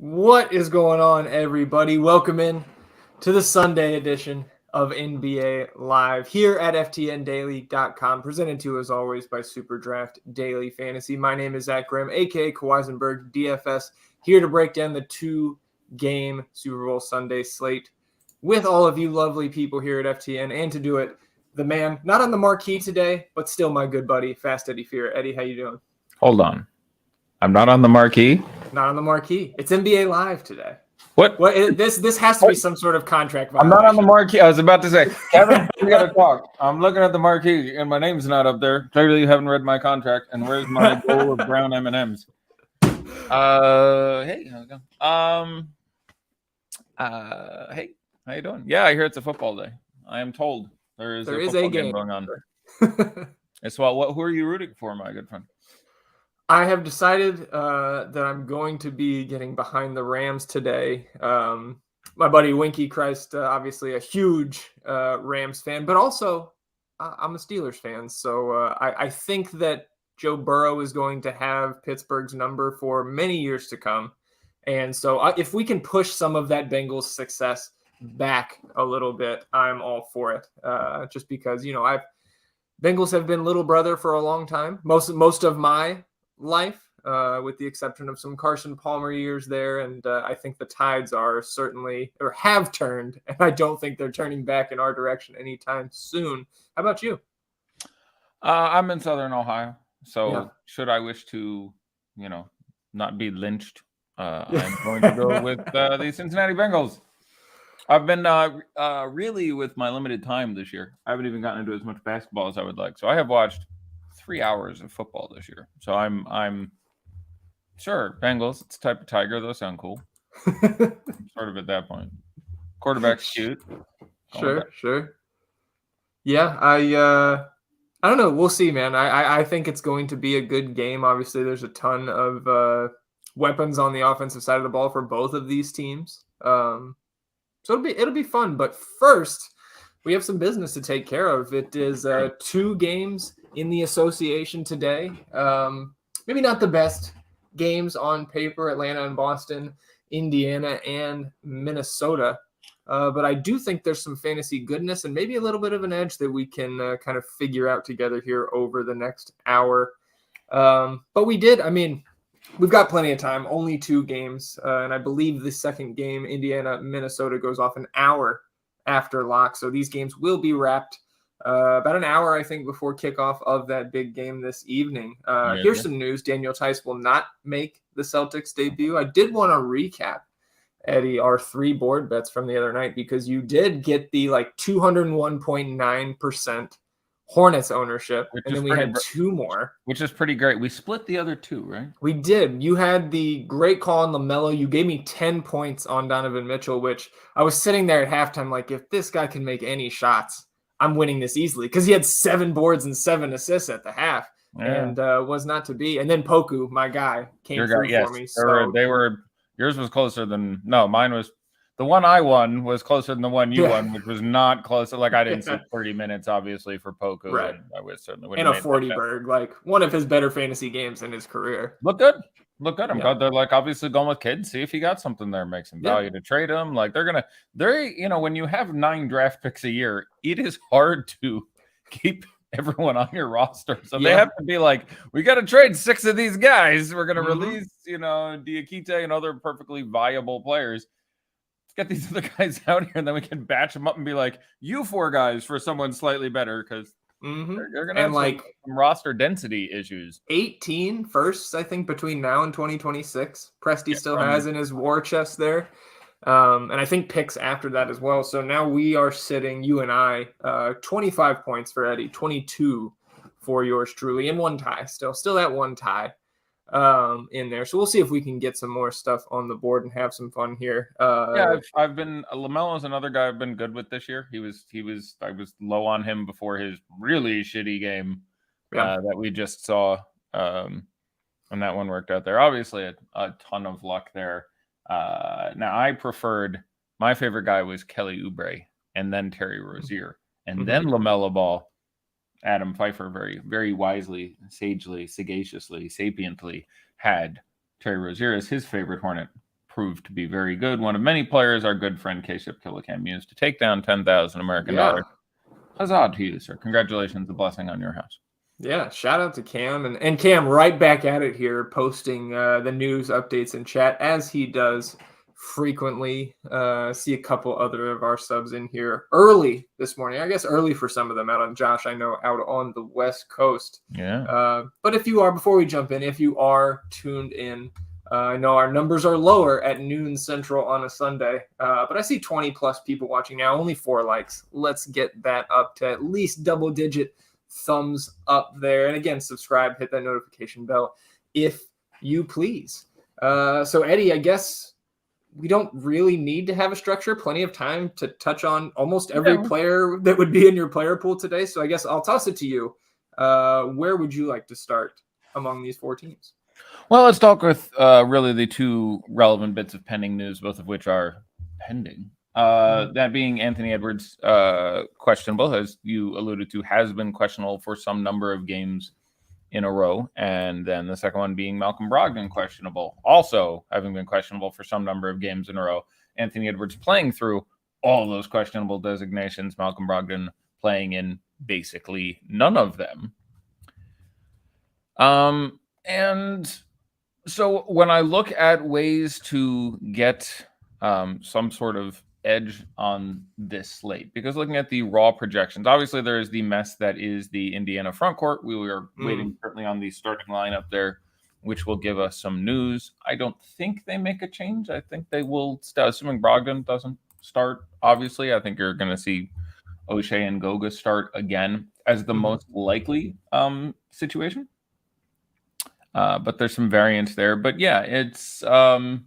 What is going on, everybody? Welcome in to the Sunday edition of NBA Live here at FTNDaily.com, presented to you as always by Superdraft Daily Fantasy. My name is Zach Grimm, aka Kawaisenberg DFS, here to break down the two-game Super Bowl Sunday slate with all of you lovely people here at FTN, and to do it, the man, not on the marquee today, but still my good buddy, Fast Eddie Fear. Eddie, how you doing? Hold on. I'm not on the marquee. Not on the marquee. It's NBA Live today. What? This has to be some sort of contract violation. I'm not on the marquee. I was about to say, Kevin, we got to talk. I'm looking at the marquee, and my name's not up there. Clearly, you haven't read my contract. And where's my bowl of brown M&Ms? Hey, how's it going? Hey, how you doing? Yeah, I hear it's a football day. I am told there is a game going on. It's well. Who are you rooting for, my good friend? I have decided that I'm going to be getting behind the Rams today. My buddy Winky Christ, obviously a huge Rams fan, but also I'm a Steelers fan. So I think that Joe Burrow is going to have Pittsburgh's number for many years to come. And so if we can push some of that Bengals success back a little bit, I'm all for it. Just because, Bengals have been little brother for a long time. Most of my life, with the exception of some Carson Palmer years there, and I think the tides are certainly, or have turned, and I don't think they're turning back in our direction anytime soon. How about you? I'm in Southern Ohio, so should I wish to, not be lynched, I'm going to go with the Cincinnati Bengals. I've been really, with my limited time this year, I haven't even gotten into as much basketball as I would like, so I have watched 3 hours of football this year. So I'm sure Bengals, it's a type of tiger. Those sound cool. Sort of at that point. Quarterback's cute. Sure. Yeah, I don't know. We'll see, man. I think it's going to be a good game. Obviously, there's a ton of weapons on the offensive side of the ball for both of these teams. So it'll be fun. But first, we have some business to take care of. It is 2 games in the association today. Maybe not the best games on paper, Atlanta and Boston, Indiana and Minnesota. But I do think there's some fantasy goodness and maybe a little bit of an edge that we can kind of figure out together here over the next hour. But we've got plenty of time, only 2 games. And I believe the second game, Indiana, Minnesota, goes off an hour after lock. So these games will be wrapped about an hour, I think, before kickoff of that big game this evening. Here's some news. Daniel Tice will not make the Celtics debut. I did want to recap, Eddie, our 3 board bets from the other night, because you did get the 201.9% Hornets ownership, and then we had 2 more. Which is pretty great. We split the other 2, right? We did. You had the great call on LaMelo. You gave me 10 points on Donovan Mitchell, which I was sitting there at halftime like, if this guy can make any shots, I'm winning this easily, because he had 7 boards and 7 assists at the half, and was not to be. And then Poku, my guy, came through for me. So yours was closer than mine was. The one I won was closer than the one you won, which was not close. Like, I didn't see 30 minutes, obviously, for Poku. Right. And I would certainly and a 40-berg, one of his better fantasy games in his career. Look good. I'm glad they're obviously going with kids. See if he got something there, make some value to trade him. When you have 9 draft picks a year, it is hard to keep everyone on your roster. So they have to be we got to trade 6 of these guys. We're going to release, Diakite and other perfectly viable players. Let's get these other guys out here, and then we can batch them up and be like, you 4 guys for someone slightly better, because they're going to have some roster density issues. 18 firsts, I think, between now and 2026. Presti still has in his war chest there. And I think picks after that as well. So now we are sitting, you and I, 25 points for Eddie, 22 for yours truly, and 1 tie. Still that 1 tie in there. So we'll see if we can get some more stuff on the board and have some fun here. I've been LaMelo's another guy I've been good with this year. I was low on him before his really shitty game that we just saw. And that one worked out there. Obviously a ton of luck there. Now my favorite guy was Kelly Oubre, and then Terry Rozier, and then LaMelo Ball. Adam Pfeiffer very, very wisely, sagely, sagaciously, sapiently had Terry Rozier as his favorite Hornet proved to be very good. One of many players our good friend K-Ship Killicam used to take down 10,000 American dollars. Huzzah to you, sir. Congratulations, a blessing on your house. Yeah, shout out to Cam. And Cam right back at it here, posting the news updates in chat as he does frequently. See a couple other of our subs in here early this morning. I guess early for some of them out on Josh, I know, out on the West Coast. Yeah. But if you are, before we jump in, if you are tuned in, I know our numbers are lower at noon Central on a Sunday, but I see 20 plus people watching now, only 4 likes. Let's get that up to at least double digit thumbs up there. And again, subscribe, hit that notification bell if you please. So Eddie, I guess we don't really need to have a structure. Plenty of time to touch on almost every player that would be in your player pool today. So I guess I'll toss it to you. Where would you like to start among these 4 teams? Well, let's talk with really the 2 relevant bits of pending news, both of which are pending. That being Anthony Edwards, questionable, as you alluded to, has been questionable for some number of games in a row. And then the second one being Malcolm Brogdon, questionable, also having been questionable for some number of games in a row. Anthony Edwards playing through all those questionable designations, Malcolm Brogdon playing in basically none of them. And so when I look at ways to get some sort of edge on this slate, because looking at the raw projections, obviously there is the mess that is the Indiana front court. We are waiting currently on the starting lineup there, which will give us some news. I don't think they make a change. I think they will, assuming Brogdon doesn't start, obviously. I think you're going to see O'Shea and Goga start again as the most likely situation. But there's some variance there. But yeah, it's the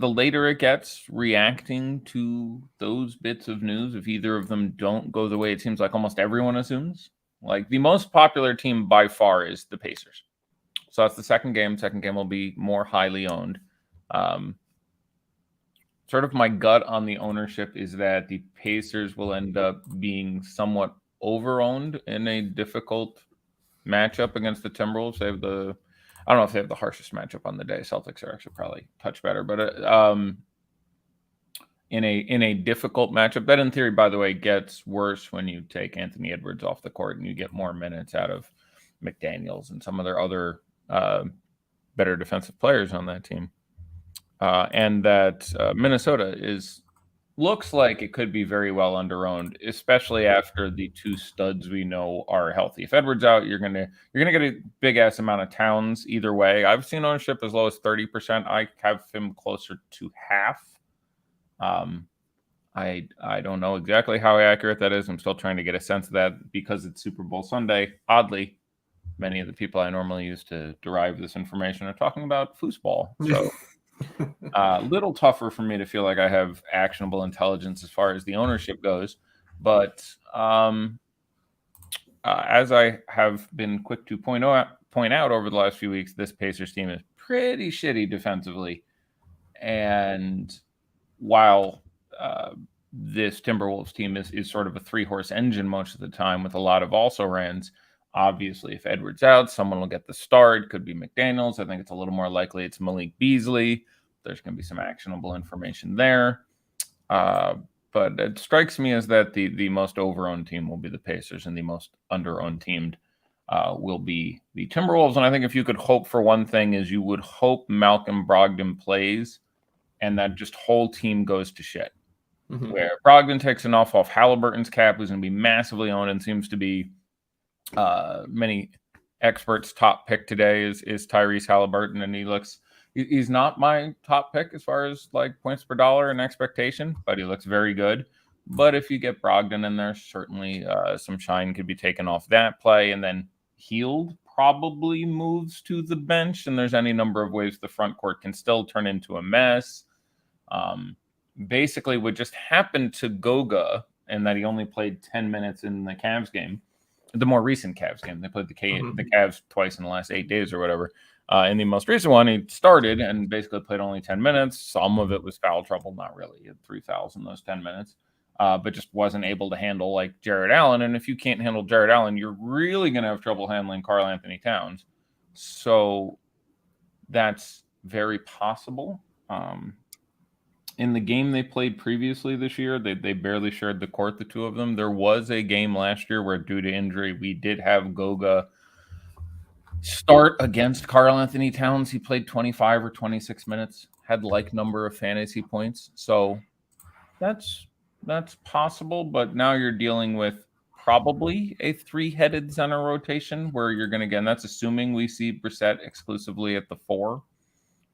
later it gets, reacting to those bits of news, if either of them don't go the way it seems like almost everyone assumes, like the most popular team by far is the Pacers. So that's the second game. Second game will be more highly owned. Sort of my gut on the ownership is that the Pacers will end up being somewhat over-owned in a difficult matchup against the Timberwolves. I don't know if they have the harshest matchup on the day. Celtics are actually probably a touch better, but in a difficult matchup that, in theory, by the way, gets worse when you take Anthony Edwards off the court and you get more minutes out of McDaniels and some of their other better defensive players on that team, and that Minnesota looks like it could be very well under-owned, especially after the 2 studs we know are healthy. If Edwards out, you're gonna get a big ass amount of Towns either way. I've seen ownership as low as 30%. I have him closer to half. I don't know exactly how accurate that is. I'm still trying to get a sense of that because it's Super Bowl Sunday. Oddly, many of the people I normally use to derive this information are talking about foosball. So a little tougher for me to feel like I have actionable intelligence as far as the ownership goes. But as I have been quick to point out over the last few weeks, this Pacers team is pretty shitty defensively. And while this Timberwolves team is sort of a 3-horse engine most of the time with a lot of also-rans, obviously, if Edwards out, someone will get the start. Could be McDaniels. I think it's a little more likely it's Malik Beasley. There's going to be some actionable information there. But it strikes me as that the most over-owned team will be the Pacers and the most under-owned team will be the Timberwolves. And I think if you could hope for one thing is you would hope Malcolm Brogdon plays and that just whole team goes to shit. Mm-hmm. Where Brogdon takes enough off Halliburton's cap, who's going to be massively owned and seems to be many experts' top pick today is Tyrese Halliburton, and he's not my top pick as far as like points per dollar and expectation, but he looks very good. But if you get Brogdon in there, certainly some shine could be taken off that play, and then Hield probably moves to the bench, and there's any number of ways the front court can still turn into a mess. Basically, what just happened to Goga, and that he only played 10 minutes in the Cavs game, the more recent Cavs game. They played the Cavs twice in the last 8 days or whatever. In the most recent one, he started and basically played only 10 minutes. Some of it was foul trouble, not really. He had 3 fouls in those 10 minutes, but just wasn't able to handle like Jared Allen. And if you can't handle Jared Allen, you're really going to have trouble handling Karl Anthony Towns. So that's very possible. In the game they played previously this year, they barely shared the court, the two of them. There was a game last year where, due to injury, we did have Goga start against Karl Anthony Towns. He played 25 or 26 minutes, had like number of fantasy points. So that's possible, but now you're dealing with probably a three-headed center rotation where you're going to, again, that's assuming we see Brissett exclusively at the 4.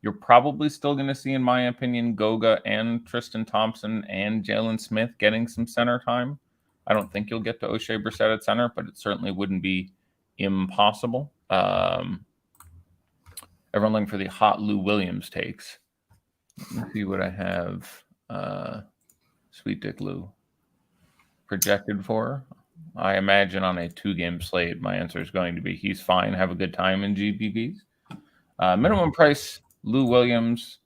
You're probably still going to see, in my opinion, Goga and Tristan Thompson and Jalen Smith getting some center time. I don't think you'll get to O'Shea Brissett at center, but it certainly wouldn't be impossible. Everyone looking for the hot Lou Williams takes. Let me see what I have. Sweet Dick Lou projected for. I imagine on a 2-game slate, my answer is going to be he's fine. Have a good time in GPPs. Minimum price, Lou Williams.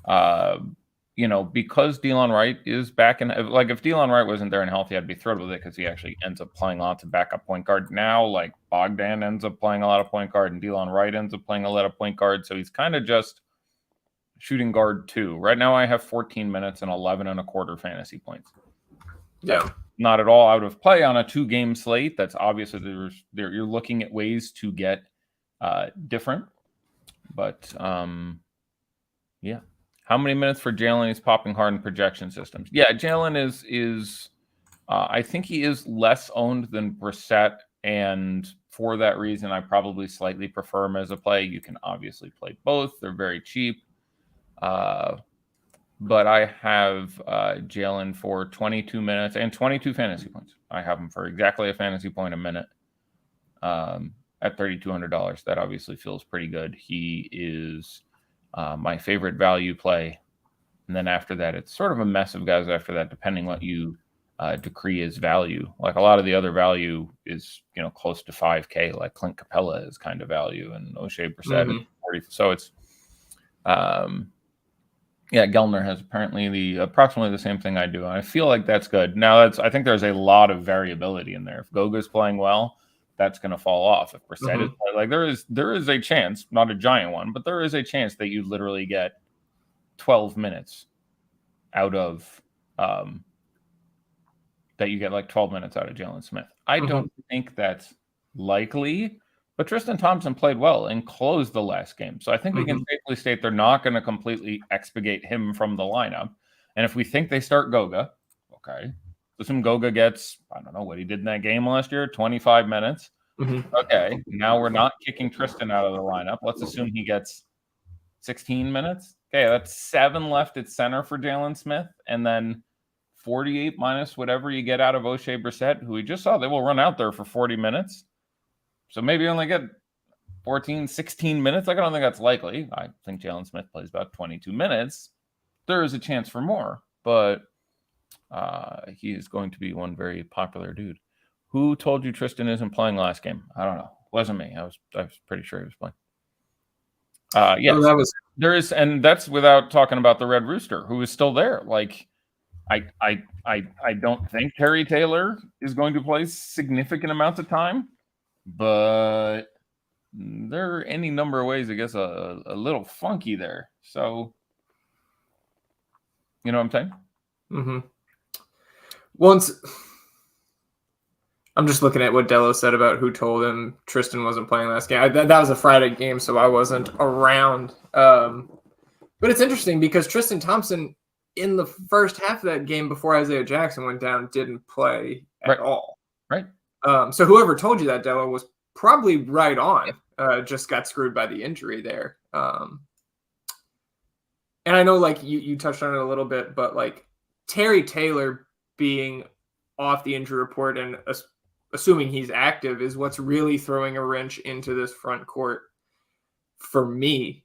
Because Delon Wright is back in, like, if Delon Wright wasn't there and healthy, I'd be thrilled with it because he actually ends up playing lots of backup point guard. Now, like, Bogdan ends up playing a lot of point guard and Delon Wright ends up playing a lot of point guard. So he's kind of just shooting guard 2. Right now I have 14 minutes and 11 and a quarter fantasy points. Yeah. Not at all out of play on a 2-game slate. That's obviously you're looking at ways to get different. But yeah. How many minutes for Jalen is popping hard in projection systems? Yeah, Jalen is I think he is less owned than Brissett, and for that reason, I probably slightly prefer him as a play. You can obviously play both. They're very cheap. But I have Jalen for 22 minutes and 22 fantasy points. I have him for exactly a fantasy point a minute at $3,200. That obviously feels pretty good. He is my favorite value play. And then after that, it's sort of a mess of guys after that, depending what you decree as value. Like, a lot of the other value is, close to 5K, like Clint Capella is kind of value, and O'Shea Brissett is 40. So it's, Gellner has apparently approximately the same thing I do. And I feel like that's good. Now, I think there's a lot of variability in there. If Goga's playing well, that's going to fall off. If Brissett is like, there is a chance, not a giant one, but there is a chance that you literally get 12 minutes out of that you get like 12 minutes out of Jalen Smith. I don't think that's likely, but Tristan Thompson played well and closed the last game. So I think we can safely state they're not going to completely expurgate him from the lineup. And if we think they start Goga, okay, assume Goga gets, I don't know what he did in that game last year, 25 minutes. Okay, now we're not kicking Tristan out of the lineup. Let's assume he gets 16 minutes. Okay, that's 7 left at center for Jalen Smith, and then 48 minus whatever you get out of O'Shea Brissett, who we just saw they will run out there for 40 minutes. So maybe you only get 14, 16 minutes. Like, I don't think that's likely. I think Jalen Smith plays about 22 minutes. There is a chance for more, but he is going to be one very popular dude. Who told you Tristan isn't playing last game? I don't know. It wasn't me. I was pretty sure he was playing. Yes, there is, and that's without talking about the Red Rooster, who is still there. Like, I don't think Terry Taylor is going to play significant amounts of time, but there are any number of ways, I guess, a little funky there. So, you know what I'm saying? Once, I'm just looking at what Dello said about who told him Tristan wasn't playing last game. That was a Friday game, so I wasn't around. But it's interesting because Tristan Thompson, in the first half of that game before Isaiah Jackson went down, didn't play at all. Right. So whoever told you that, Dello, was probably right on. Just got screwed by the injury there. And I know, like, you touched on it a little bit, but, like, Terry Taylor being off the injury report and assuming he's active is what's really throwing a wrench into this front court for me.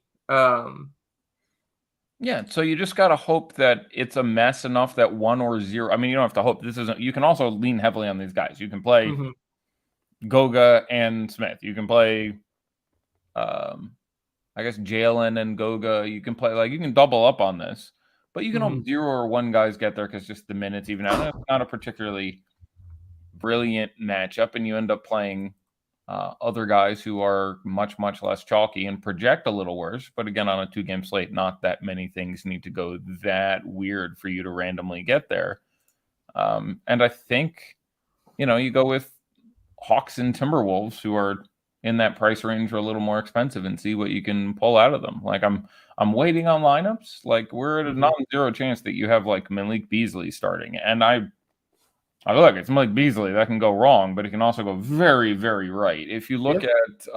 Yeah, so you just got to hope that it's a mess enough that 1 or 0. I mean, you don't have to hope. This isn't. You can also lean heavily on these guys. You can play Goga and Smith. You can play, I guess, Jalen and Goga. You can play, like, you can double up on this, but you can hope 0 or 1 guys get there because just the minutes even out. That's not a particularly brilliant matchup, and you end up playing other guys who are much, much less chalky and project a little worse. But again, on a 2-game slate, not that many things need to go that weird for you to randomly get there. And I think, you go with Hawks and Timberwolves, who are in that price range or a little more expensive, and see what you can pull out of them. Like I'm waiting on lineups. Like we're at a non-zero chance that you have like Malik Beasley starting. And I look, it's Malik Beasley that can go wrong, but it can also go very, very right. If you look at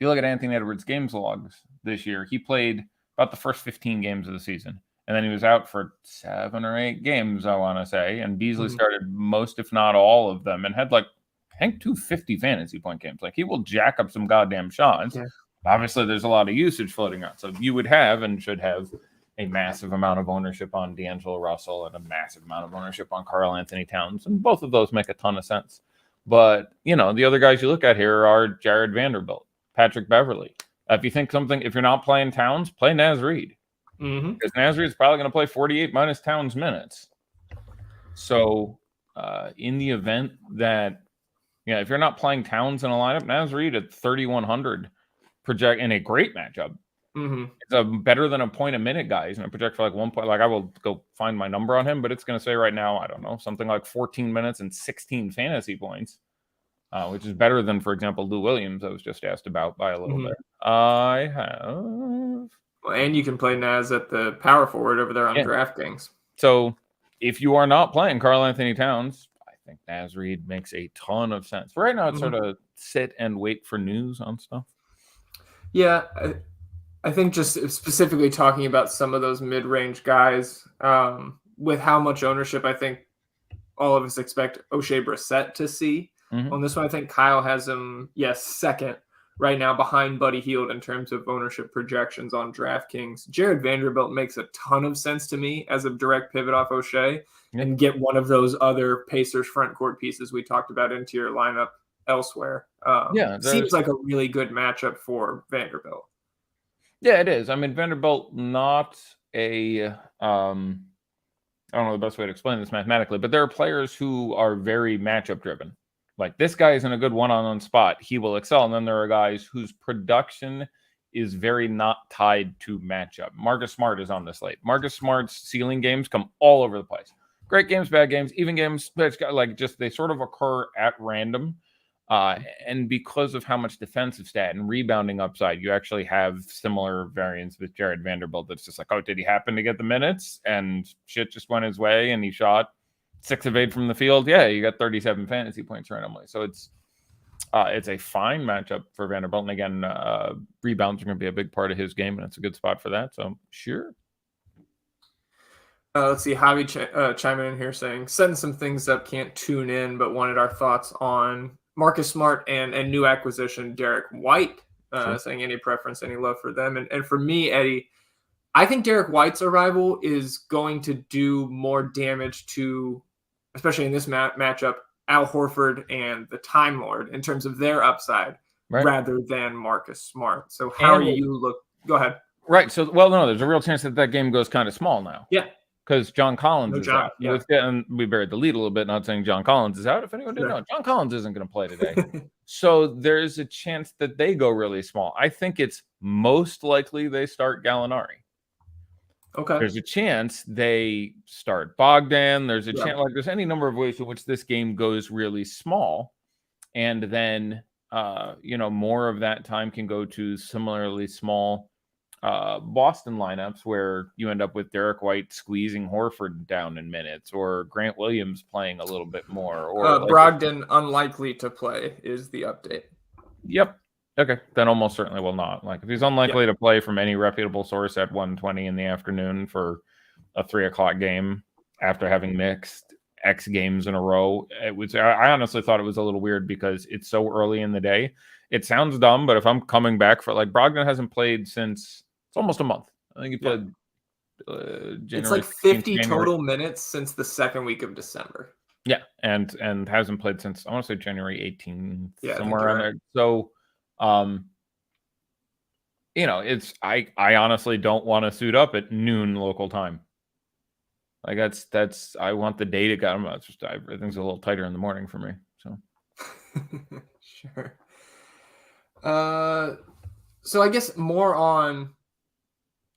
Anthony Edwards' games logs this year, he played about the first 15 games of the season. And then he was out for 7 or 8 games, I want to say. And Beasley started most, if not all of them, and had like, I think 250 fantasy point games. Like he will jack up some goddamn shots. Yeah. Obviously, there's a lot of usage floating around. So you would have and should have a massive amount of ownership on D'Angelo Russell and a massive amount of ownership on Karl Anthony Towns. And both of those make a ton of sense. But, the other guys you look at here are Jared Vanderbilt, Patrick Beverley. If you're not playing Towns, play Naz Reid. Because Naz Reid's probably going to play 48 minus Towns minutes. So in the event that, if you're not playing Towns in a lineup, Naz Reid at 3,100 project in a great matchup. It's a better than a point a minute guy. He's going to project for like 1 point. Like I will go find my number on him, but it's going to say right now, I don't know, something like 14 minutes and 16 fantasy points, which is better than, for example, Lou Williams. I was just asked about by a little bit. I have. And you can play Naz at the power forward over there on DraftKings. So if you are not playing Karl Anthony Towns, I think Naz Reid makes a ton of sense. For right now, it's sort of sit and wait for news on stuff. Yeah, I think just specifically talking about some of those mid-range guys, with how much ownership I think all of us expect O'Shea Brissett to see. On this one, I think Kyle has him, second right now behind Buddy Hield in terms of ownership projections on DraftKings. Jared Vanderbilt makes a ton of sense to me as a direct pivot off O'Shea and get one of those other Pacers front court pieces we talked about into your lineup elsewhere. Seems like a really good matchup for Vanderbilt. Yeah, it is. I mean, Vanderbilt, not a, I don't know the best way to explain this mathematically, but there are players who are very matchup driven. Like this guy is in a good one-on-one spot, he will excel. And then there are guys whose production is very not tied to matchup. Marcus Smart is on the slate. Marcus Smart's ceiling games come all over the place. Great games, bad games, even games, like just they sort of occur at random. And because of how much defensive stat and rebounding upside, you actually have similar variance with Jared Vanderbilt. That's just like, oh, did he happen to get the minutes? And shit just went his way and he shot 6 of 8 from the field. Yeah, you got 37 fantasy points randomly. So it's a fine matchup for Vanderbilt. And again, rebounds are going to be a big part of his game, and it's a good spot for that. So sure. Let's see. Javi chiming in here saying, setting some things up, can't tune in, but wanted our thoughts on Marcus Smart and new acquisition Derek White, saying any preference, any love for them. And for me, Eddie, I think Derek White's arrival is going to do more damage to, especially in this matchup, Al Horford and the Time Lord in terms of their upside rather than Marcus Smart. So how are you Go ahead. Right. So, well, no, there's a real chance that game goes kind of small now. Yeah. Because John Collins is out. Yeah. And we buried the lead a little bit, not saying John Collins is out. If anyone didn't know, John Collins isn't going to play today. So there's a chance that they go really small. I think it's most likely they start Gallinari. Okay. There's a chance they start Bogdan. There's a chance, like there's any number of ways in which this game goes really small. And then, more of that time can go to similarly small Boston lineups where you end up with Derek White squeezing Horford down in minutes, or Grant Williams playing a little bit more, or Brogdon unlikely to play is the update. Yep. Okay, then almost certainly will not. Like if he's unlikely to play from any reputable source at 1:20 in the afternoon for a 3:00 game after having mixed X games in a row, I honestly thought it was a little weird because it's so early in the day. It sounds dumb, but if I'm coming back for like Brogdon hasn't played since it's almost a month. I think he played January. It's like 50 total minutes since the second week of December. Yeah, and hasn't played since I want to say January 18th, somewhere around there. So, it's I honestly don't want to suit up at noon local time. Like that's I want the day to go. It's just everything's a little tighter in the morning for me. So Sure. So I guess more on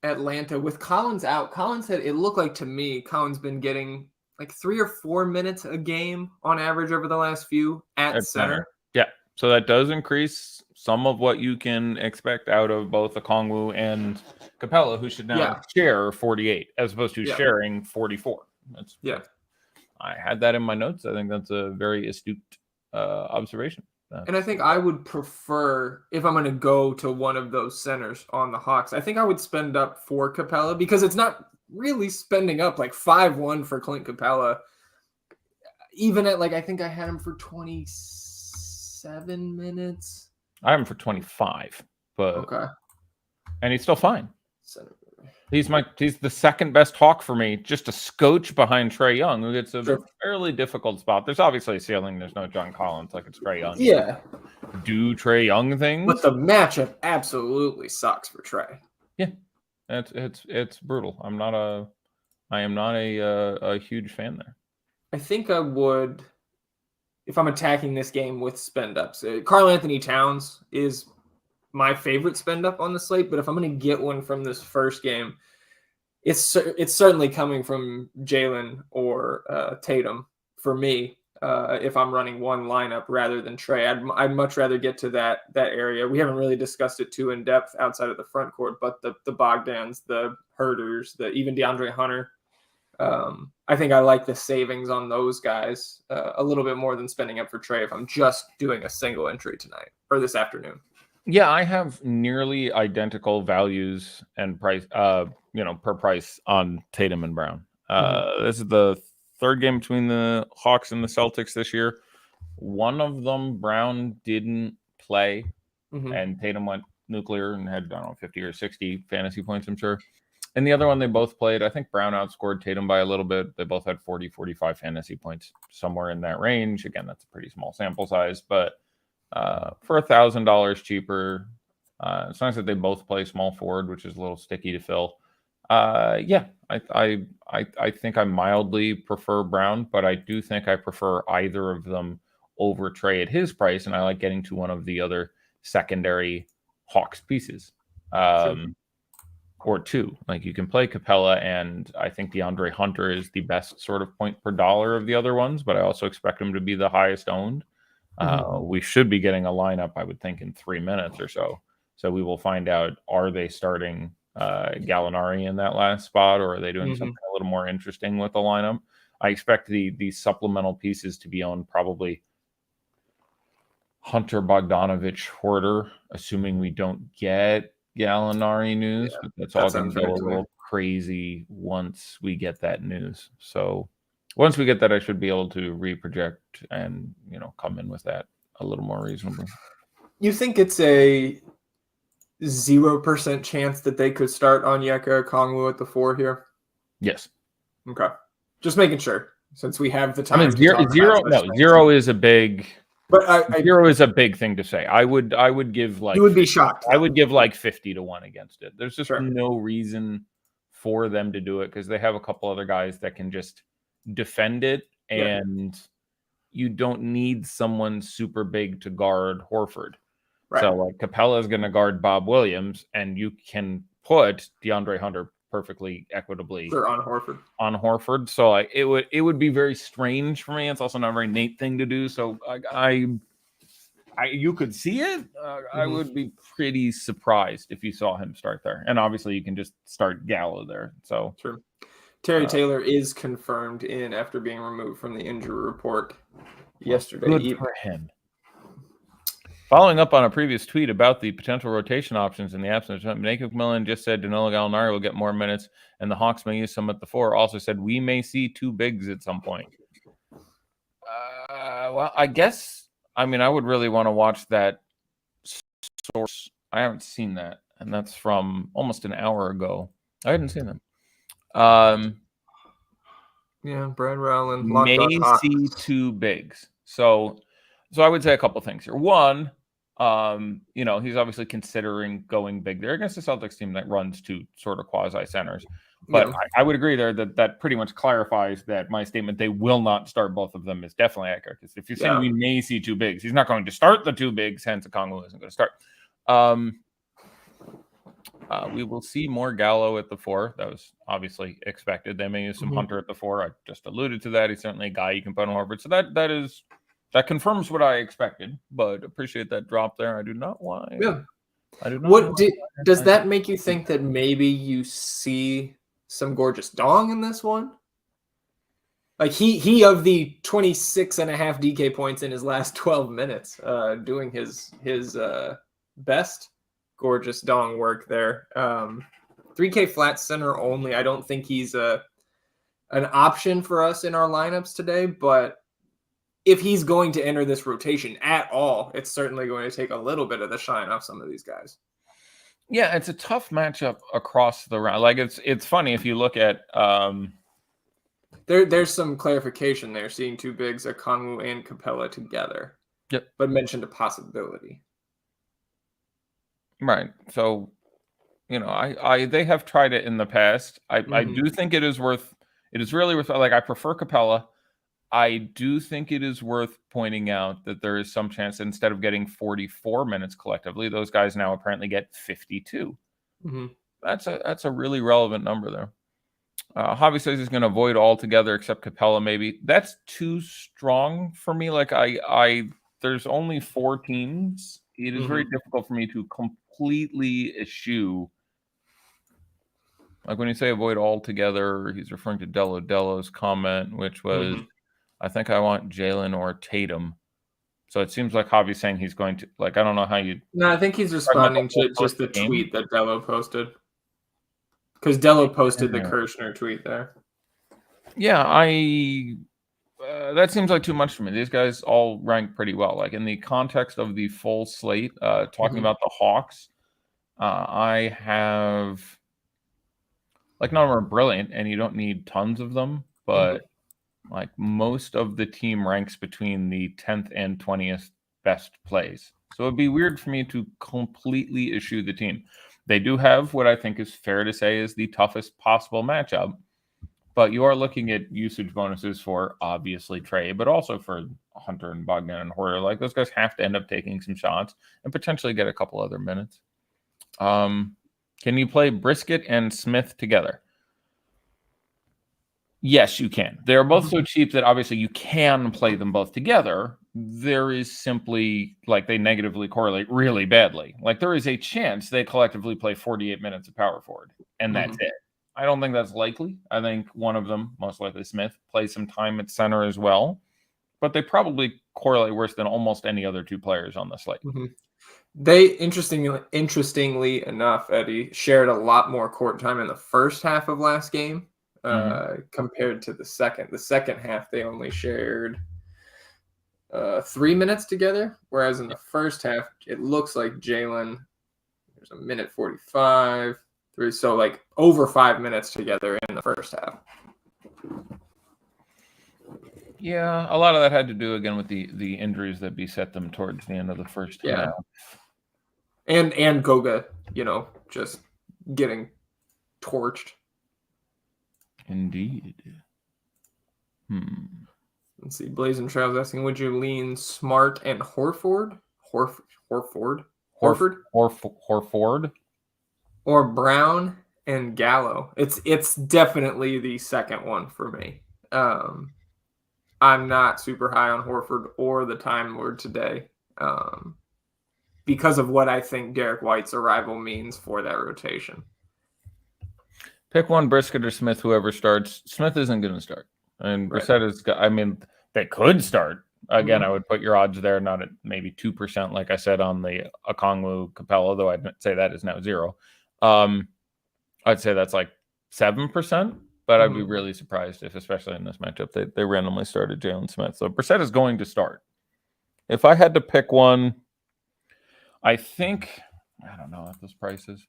Atlanta with Collins out. Collins said it looked like to me Collins been getting like 3 or 4 minutes a game on average over the last few at center. Yeah, so that does increase some of what you can expect out of both Okongwu and Capella, who should now share 48 as opposed to sharing 44. I had that in my notes. I think that's a very astute observation. And I think I would prefer, if I'm going to go to one of those centers on the Hawks, I think I would spend up for Capella because it's not really spending up like 5-1 for Clint Capella. Even at I think I had him for 27 minutes. I have him for 25, but okay. And he's still fine. He's the second best Hawk for me, just a scotch behind Trae Young, who gets a fairly difficult spot. There's obviously a ceiling. There's no John Collins like it's Trae Young. Yeah. Do Trae Young things, but the matchup absolutely sucks for Trae. Yeah, it's brutal. I am not a huge fan there. I think I would, if I'm attacking this game with spend ups. Karl Anthony Towns is my favorite spend up on the slate, but if I'm going to get one from this first game, it's certainly coming from Jalen or Tatum for me. If I'm running one lineup rather than Trae, I'd much rather get to that area. We haven't really discussed it too in depth outside of the front court, but the Bogdans, the Herders, even DeAndre Hunter. I think I like the savings on those guys a little bit more than spending up for Trae if I'm just doing a single entry tonight or this afternoon. Yeah, I have nearly identical values and price, per price on Tatum and Brown. This is the third game between the Hawks and the Celtics this year. One of them, Brown didn't play, and Tatum went nuclear and had, 50 or 60 fantasy points, I'm sure. And the other one, they both played. I think Brown outscored Tatum by a little bit. They both had 40, 45 fantasy points, somewhere in that range. Again, that's a pretty small sample size, but for $1,000 cheaper, it's nice that they both play small forward, which is a little sticky to fill. I think I mildly prefer Brown, but I do think I prefer either of them over Trae at his price, and I like getting to one of the other secondary Hawks pieces. Or two. Like you can play Capella, and I think DeAndre Hunter is the best sort of point per dollar of the other ones, but I also expect him to be the highest owned. We should be getting a lineup, I would think, in 3 minutes or so. So we will find out, are they starting Gallinari in that last spot, or are they doing something a little more interesting with the lineup? I expect the supplemental pieces to be owned probably Hunter, Bogdanovich, Horder, assuming we don't get Gallinari news, but that's all going to go a little crazy once we get that news. So once we get that, I should be able to reproject and come in with that a little more reasonably. You think it's a 0% chance that they could start Onyeka Okongwu at the 4 here? Yes. Okay. Just making sure, since we have the time. I mean, zero is a big. But zero is a big thing to say. I would give you would be shocked. I would give 50 to 1 against it. There's just no reason for them to do it because they have a couple other guys that can just defend it, and you don't need someone super big to guard Horford. Right. So Capella is going to guard Bob Williams, and you can put DeAndre Hunter perfectly equitably on Horford. So it would be very strange for me. It's also not a very Nate thing to do. So you could see it. I would be pretty surprised if you saw him start there. And obviously you can just start Gallo there. So true. Terry Taylor is confirmed in after being removed from the injury report yesterday. Good for him. Following up on a previous tweet about the potential rotation options in the absence, Nate McMillan just said Danilo Gallinari will get more minutes, and the Hawks may use some at the 4. Also said we may see 2 bigs at some point. Well, I guess, I would really want to watch that source. I haven't seen that, and that's from almost an hour ago. I hadn't seen them. Brad Rowland may see 2 bigs. So I would say a couple things here. One, He's obviously considering going big there against the Celtics team that runs two sort of quasi centers. But I would agree there that pretty much clarifies that my statement they will not start both of them is definitely accurate. Because if you're saying we may see two bigs, he's not going to start the two bigs, hence Okongwu isn't going to start. We will see more Gallo at the 4. That was obviously expected. They may use some Hunter at the 4. I just alluded to that. He's certainly a guy you can put on Horford. So that confirms what I expected, but appreciate that drop there. I do not want. Yeah. I do not. Does that make you think that maybe you see some gorgeous dong in this one? Like he of the 26.5 DK points in his last 12 minutes, doing his best gorgeous dong work there. 3K flat center only. I don't think he's an option for us in our lineups today, but if he's going to enter this rotation at all, it's certainly going to take a little bit of the shine off some of these guys. Yeah, it's a tough matchup across the round. Like it's funny if you look at there's some clarification there, seeing two bigs, Okongwu and Capella together. Yep. But mentioned a possibility. Right. So, they have tried it in the past. I do think it is really worth, like, I prefer Capella. I do think it is worth pointing out that there is some chance that instead of getting 44 minutes collectively, those guys now apparently get 52. That's a really relevant number there. Javi says he's going to avoid altogether except Capella maybe. That's too strong for me. Like there's only 4 teams. It is very difficult for me to completely eschew. Like when you say avoid altogether, he's referring to Delo's comment, which was, I think I want Jalen or Tatum. So it seems like Javi's saying he's going to, like, I don't know how you. No, I think he's responding to just the tweet that Delo posted. Because Delo posted the Kirshner tweet there. Yeah, that seems like too much for me. These guys all rank pretty well. Like in the context of the full slate, talking about the Hawks, I have, like, none of them are brilliant, and you don't need tons of them, but like most of the team ranks between the 10th and 20th best plays. So it'd be weird for me to completely eschew the team. They do have what I think is fair to say is the toughest possible matchup, but you are looking at usage bonuses for obviously Trey, but also for Hunter and Bogdan and Hoyer. Like those guys have to end up taking some shots and potentially get a couple other minutes. Can you play Brisket and Smith together? Yes, you can. They're both so cheap that obviously you can play them both together. There is simply, like, they negatively correlate really badly. Like, there is a chance they collectively play 48 minutes of power forward, and that's it. I don't think that's likely. I think one of them, most likely Smith, plays some time at center as well, but they probably correlate worse than almost any other 2 players on the slate. They, interestingly enough, Eddie, shared a lot more court time in the first half of last game. Compared to the second. The second half, they only shared 3 minutes together, whereas in the first half, it looks like Jalen, there's a minute 45, so like over 5 minutes together in the first half. Yeah, a lot of that had to do, again, with the injuries that beset them towards the end of the first half. And Goga, just getting torched. Indeed. Let's see. Blazing Trails asking, would you lean Smart and Horford? Horford? Or Brown and Gallo? It's definitely the second one for me. I'm not super high on Horford or the Time Lord today because of what I think Derek White's arrival means for that rotation. Pick one, Brisket or Smith, whoever starts. Smith isn't going to start. And Brissett is, they could start. Again, I would put your odds there, not at maybe 2%, like I said, on the Okongwu Capella, though I'd say that is now 0. I'd say that's like 7%, but I'd be really surprised if, especially in this matchup, they randomly started Jalen Smith. So Brissett is going to start. If I had to pick one, I don't know at this prices.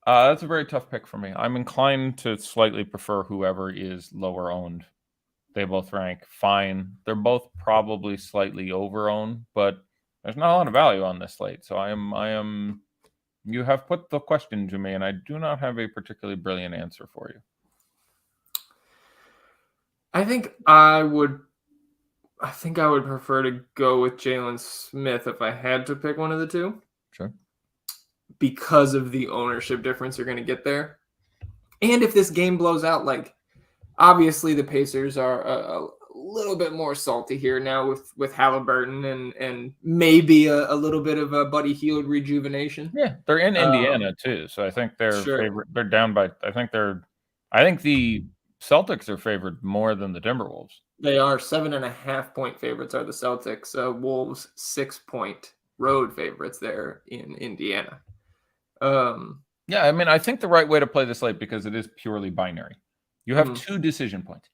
That's a very tough pick for me. I'm inclined to slightly prefer whoever is lower owned. They both rank fine. They're both probably slightly over owned, but There's not a lot of value on this slate, so I am. You have put the question to me, and I do not have a particularly brilliant answer for you. I think I would prefer to go with Jalen Smith if I had to pick one of the two. Sure. Because of the ownership difference you're going to get there. And if this game blows out, like, obviously the Pacers are a little bit more salty here now with Halliburton and maybe a little bit of a Buddy Hield rejuvenation. Yeah, they're in Indiana too, so I think they're favorite. They're down by. I think the Celtics are favored more than the Timberwolves. They are 7.5-point favorites are the Celtics. Wolves 6-point road favorites there in Indiana. Yeah, I mean, I think the right way to play the slate, because it is purely binary. You have 2 decision points.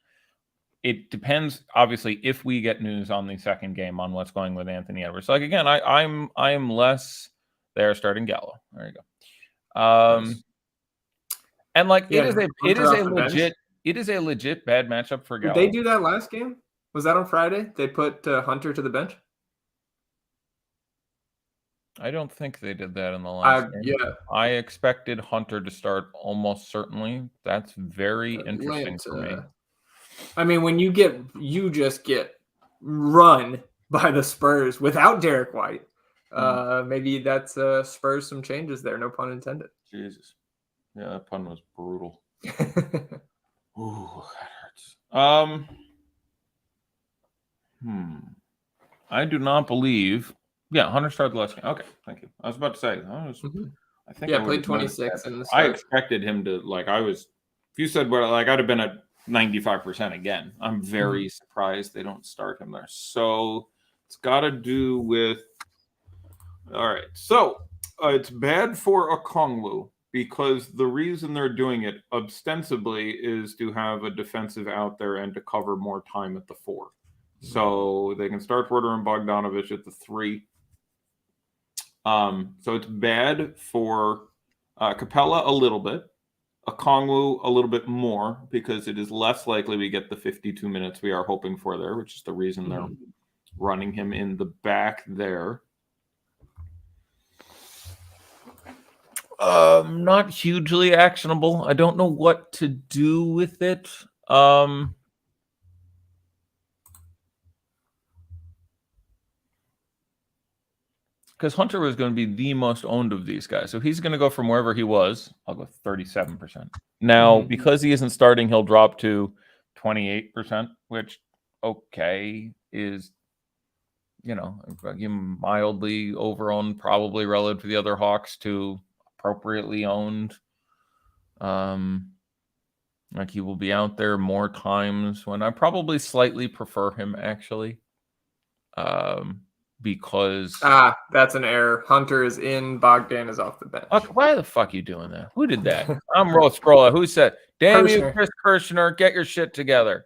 It depends, obviously, if we get news on the second game on what's going with Anthony Edwards. Like, again, I'm less there starting Gallo. There you go. Nice. And like it is a legit bad matchup for Gallo. Did they do that last game? Was that on Friday? They put Hunter to the bench? I don't think they did that in the last game. Yeah. I expected Hunter to start almost certainly. That's very interesting for me. I mean, when you just get run by the Spurs without Derek White, maybe that's Spurs some changes there. No pun intended. Jesus. Yeah, that pun was brutal. Ooh, that hurts. I do not believe. Yeah, Hunter started the last game. Okay, thank you. I was about to say. I think. Yeah, played 26 in the start. I expected him to if you said I'd have been at 95% again. I'm very surprised they don't start him there. So it's got to do with. All right, so it's bad for Okongwu because the reason they're doing it ostensibly is to have a defensive out there and to cover more time at the 4. So they can start Porter and Bogdanovich at the 3. So it's bad for Capella a little bit, Okongwu a little bit more, because it is less likely we get the 52 minutes we are hoping for there, which is the reason they're running him in the back there. Not hugely actionable. I don't know what to do with it. Because Hunter was going to be the most owned of these guys. So he's going to go from wherever he was. I'll go 37%. Now, because he isn't starting, he'll drop to 28%, which, is, mildly over-owned, probably relative to the other Hawks, to appropriately owned. Like, he will be out there more times when I probably slightly prefer him, actually. Because that's an error. Hunter is in, Bogdan is off the bench. Why the fuck are you doing that? Who did that? I'm scrolling. Who said, damn you, Chris Kirshner, get your shit together.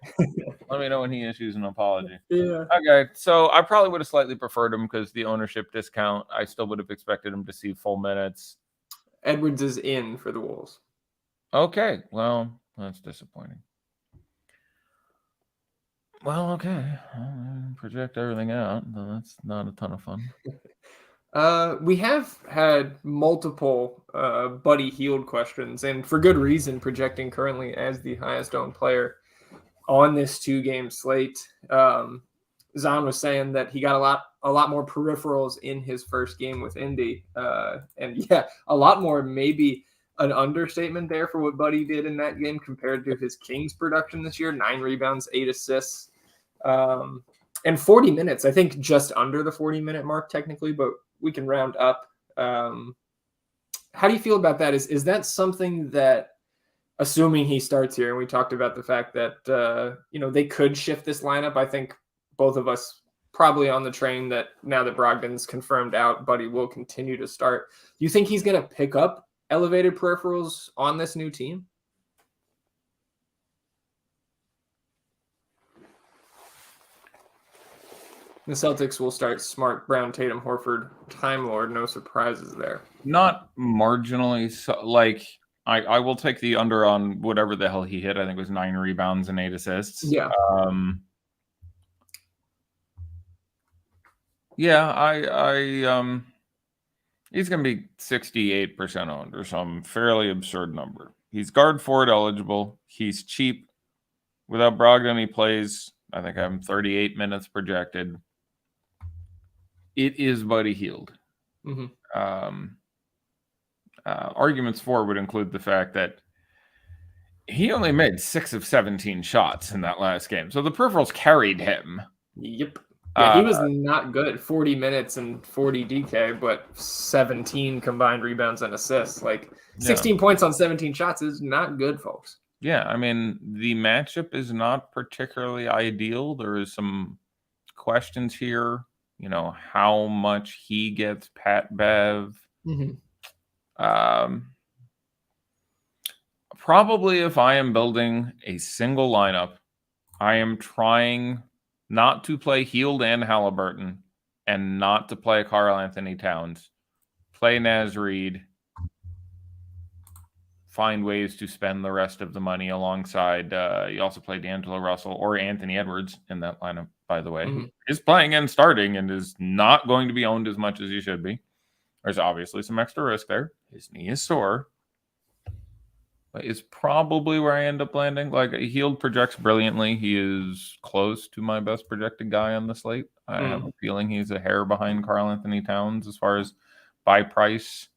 Let me know when he issues an apology. Yeah. Okay, so I probably would have slightly preferred him because the ownership discount, I still would have expected him to see full minutes. Edwards is in for the Wolves. Okay, well, that's disappointing. Well, okay. Project everything out. That's not a ton of fun. We have had multiple Buddy Hield questions, and for good reason, projecting currently as the highest owned player on this 2-game slate. Zahn was saying that he got a lot more peripherals in his first game with Indy. And yeah, a lot more, maybe an understatement there for what Buddy did in that game compared to his Kings production this year. 9 rebounds, 8 assists. And 40 minutes, I think just under the 40-minute mark technically, but we can round up. How do you feel about that? Is that something that, assuming he starts here, and we talked about the fact that, they could shift this lineup. I think both of us probably on the train that now that Brogdon's confirmed out, Buddy will continue to start. Do you think he's going to pick up elevated peripherals on this new team? The Celtics will start Smart, Brown, Tatum, Horford, Time Lord. No surprises there. Not marginally. I will take the under on whatever the hell he hit. I think it was 9 rebounds and 8 assists. Yeah. Yeah, he's going to be 68% owned or some fairly absurd number. He's guard forward eligible. He's cheap. Without Brogdon, he plays, I think I'm 38 minutes projected. It is Buddy Hield. Arguments for would include the fact that he only made 6 of 17 shots in that last game. So the peripherals carried him. Yep. Yeah, he was not good. 40 minutes and 40 DK, but 17 combined rebounds and assists. Like 16 points on 17 shots is not good, folks. Yeah, I mean, the matchup is not particularly ideal. There is some questions here. You know, how much he gets Pat Bev. Probably if I am building a single lineup, I am trying not to play Hield and Halliburton and not to play Karl Anthony Towns. Play Naz Reid. Find ways to spend the rest of the money alongside. You also play D'Angelo Russell or Anthony Edwards in that lineup, by the way, who is playing and starting and is not going to be owned as much as he should be. There's obviously some extra risk there. His knee is sore. But it's probably where I end up landing. Like, Hield projects brilliantly. He is close to my best projected guy on the slate. I have a feeling he's a hair behind Karl Anthony Towns as far as buy price.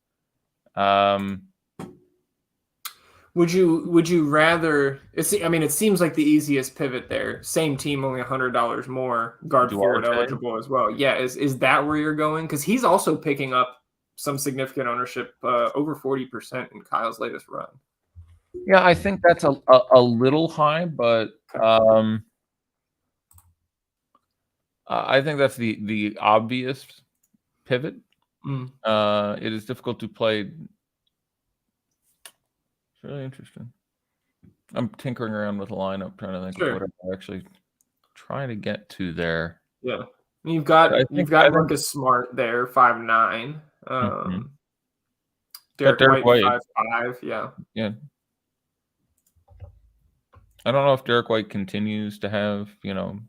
Would you rather? It seems like the easiest pivot there. Same team, only $100 more. Guard forward eligible as well. Yeah, is that where you're going? Because he's also picking up some significant ownership, over 40% in Kyle's latest run. Yeah, I think that's a little high, but I think that's the obvious pivot. It is difficult to play. It's really interesting. I'm tinkering around with a lineup, trying to think of what I'm actually trying to get to there. Yeah, you've got Marcus Smart there, 5'9". Derek White 5'5". Yeah. I don't know if Derek White continues to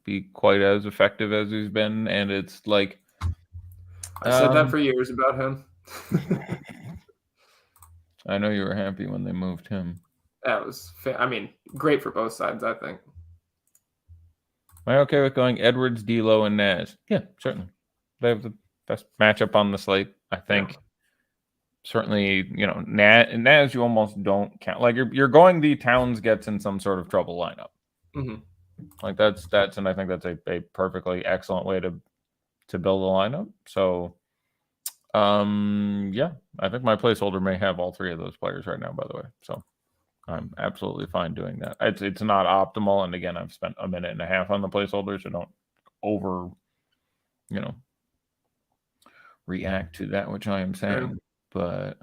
be quite as effective as he's been, and it's like I said that for years about him. I know you were happy when they moved him. That was, great for both sides, I think. Am I okay with going Edwards, D'Lo, and Naz? Yeah, certainly. They have the best matchup on the slate, I think. Yeah. Certainly, Naz you almost don't count. Like you're going the Towns gets in some sort of trouble lineup. Like that's and I think that's a perfectly excellent way to build a lineup. So yeah, I think my placeholder may have all three of those players right now, by the way. So I'm absolutely fine doing that. It's not optimal, and again, I've spent a minute and a half on the placeholder, so don't over react to that which I am saying. But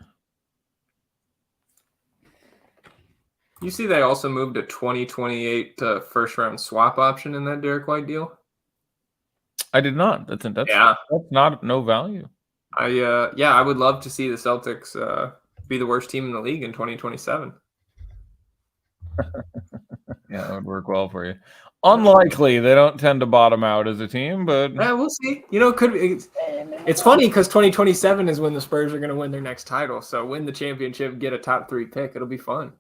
you see they also moved a 2028 first round swap option in that Derek White deal? I did not. That's not no value. I would love to see the Celtics be the worst team in the league in 2027. Yeah, that would work well for you. Unlikely. They don't tend to bottom out as a team, but yeah, we'll see. It's funny because 2027 is when the Spurs are going to win their next title. So win the championship, get a top 3 pick. It'll be fun.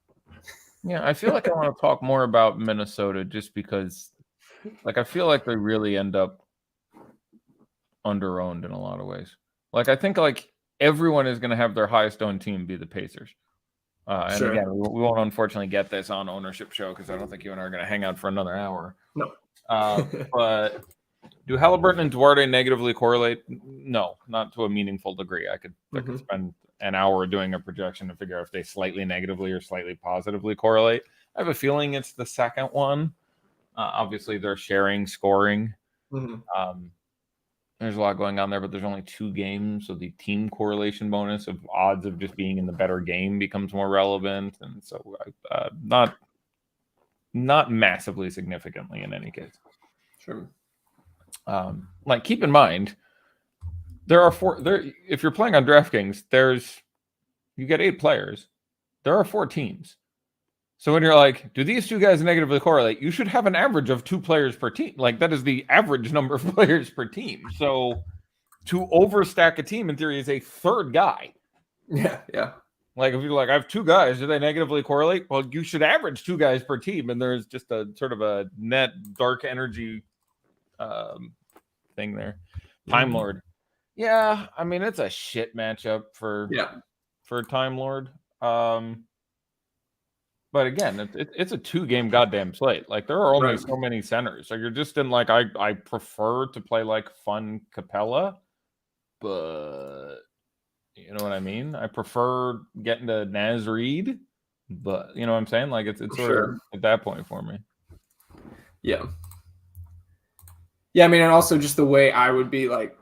Yeah, I feel like I want to talk more about Minnesota just because, I feel like they really end up under-owned in a lot of ways. I think everyone is going to have their highest owned team be the Pacers. And again, we won't unfortunately get this on ownership show because I don't think you and I are going to hang out for another hour. No. But do Halliburton and Duarte negatively correlate? No, not to a meaningful degree. I could spend an hour doing a projection to figure out if they slightly negatively or slightly positively correlate. I have a feeling it's the second one. Obviously, they're sharing scoring. There's a lot going on there, but there's only 2 games, so the team correlation bonus of odds of just being in the better game becomes more relevant, and so not massively significantly in any case. Sure. Keep in mind, there are 4. If you're playing on DraftKings, you get 8 players. There are 4 teams. So when you're like, do these 2 guys negatively correlate? You should have an average of 2 players per team. That is the average number of players per team. So to overstack a team in theory is a third guy. Yeah. Like if you're like, I have two guys, do they negatively correlate? Well, you should average two guys per team, and there's just a sort of a net dark energy thing there. Time Lord. Yeah, I mean it's a shit matchup for Time Lord. But again, it's a 2-game goddamn slate. Like there are only so many centers. So you're just in like I prefer to play like fun Capella, but you know what I mean? I prefer getting to Naz Reid, but you know what I'm saying? Like it's sort of at that point for me. Yeah. Yeah, I mean, and also just the way I would be like,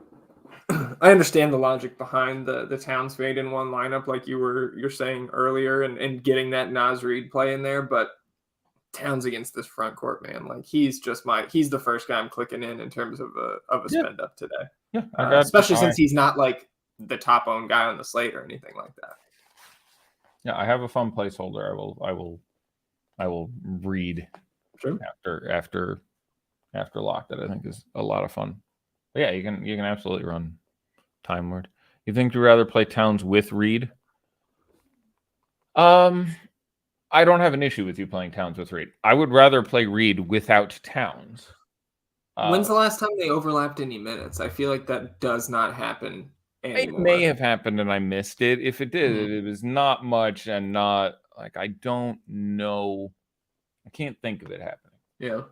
I understand the logic behind the Towns fade in one lineup, like you're saying earlier, and getting that Naz Reid play in there, but Towns against this front court, man, like he's the first guy I'm clicking in terms of a spend up today. Yeah, especially since he's not like the top owned guy on the slate or anything like that. Yeah, I have a fun placeholder. I will read after lock that I think is a lot of fun. But yeah, you can absolutely run Time Lord. You think you'd rather play Towns with Reid? I don't have an issue with you playing Towns with Reid. I would rather play Reid without Towns. When's the last time they overlapped any minutes? I feel like that does not happen anymore. It may have happened and I missed it. If it did, it was not much and not like I don't know. I can't think of it happening. Yeah.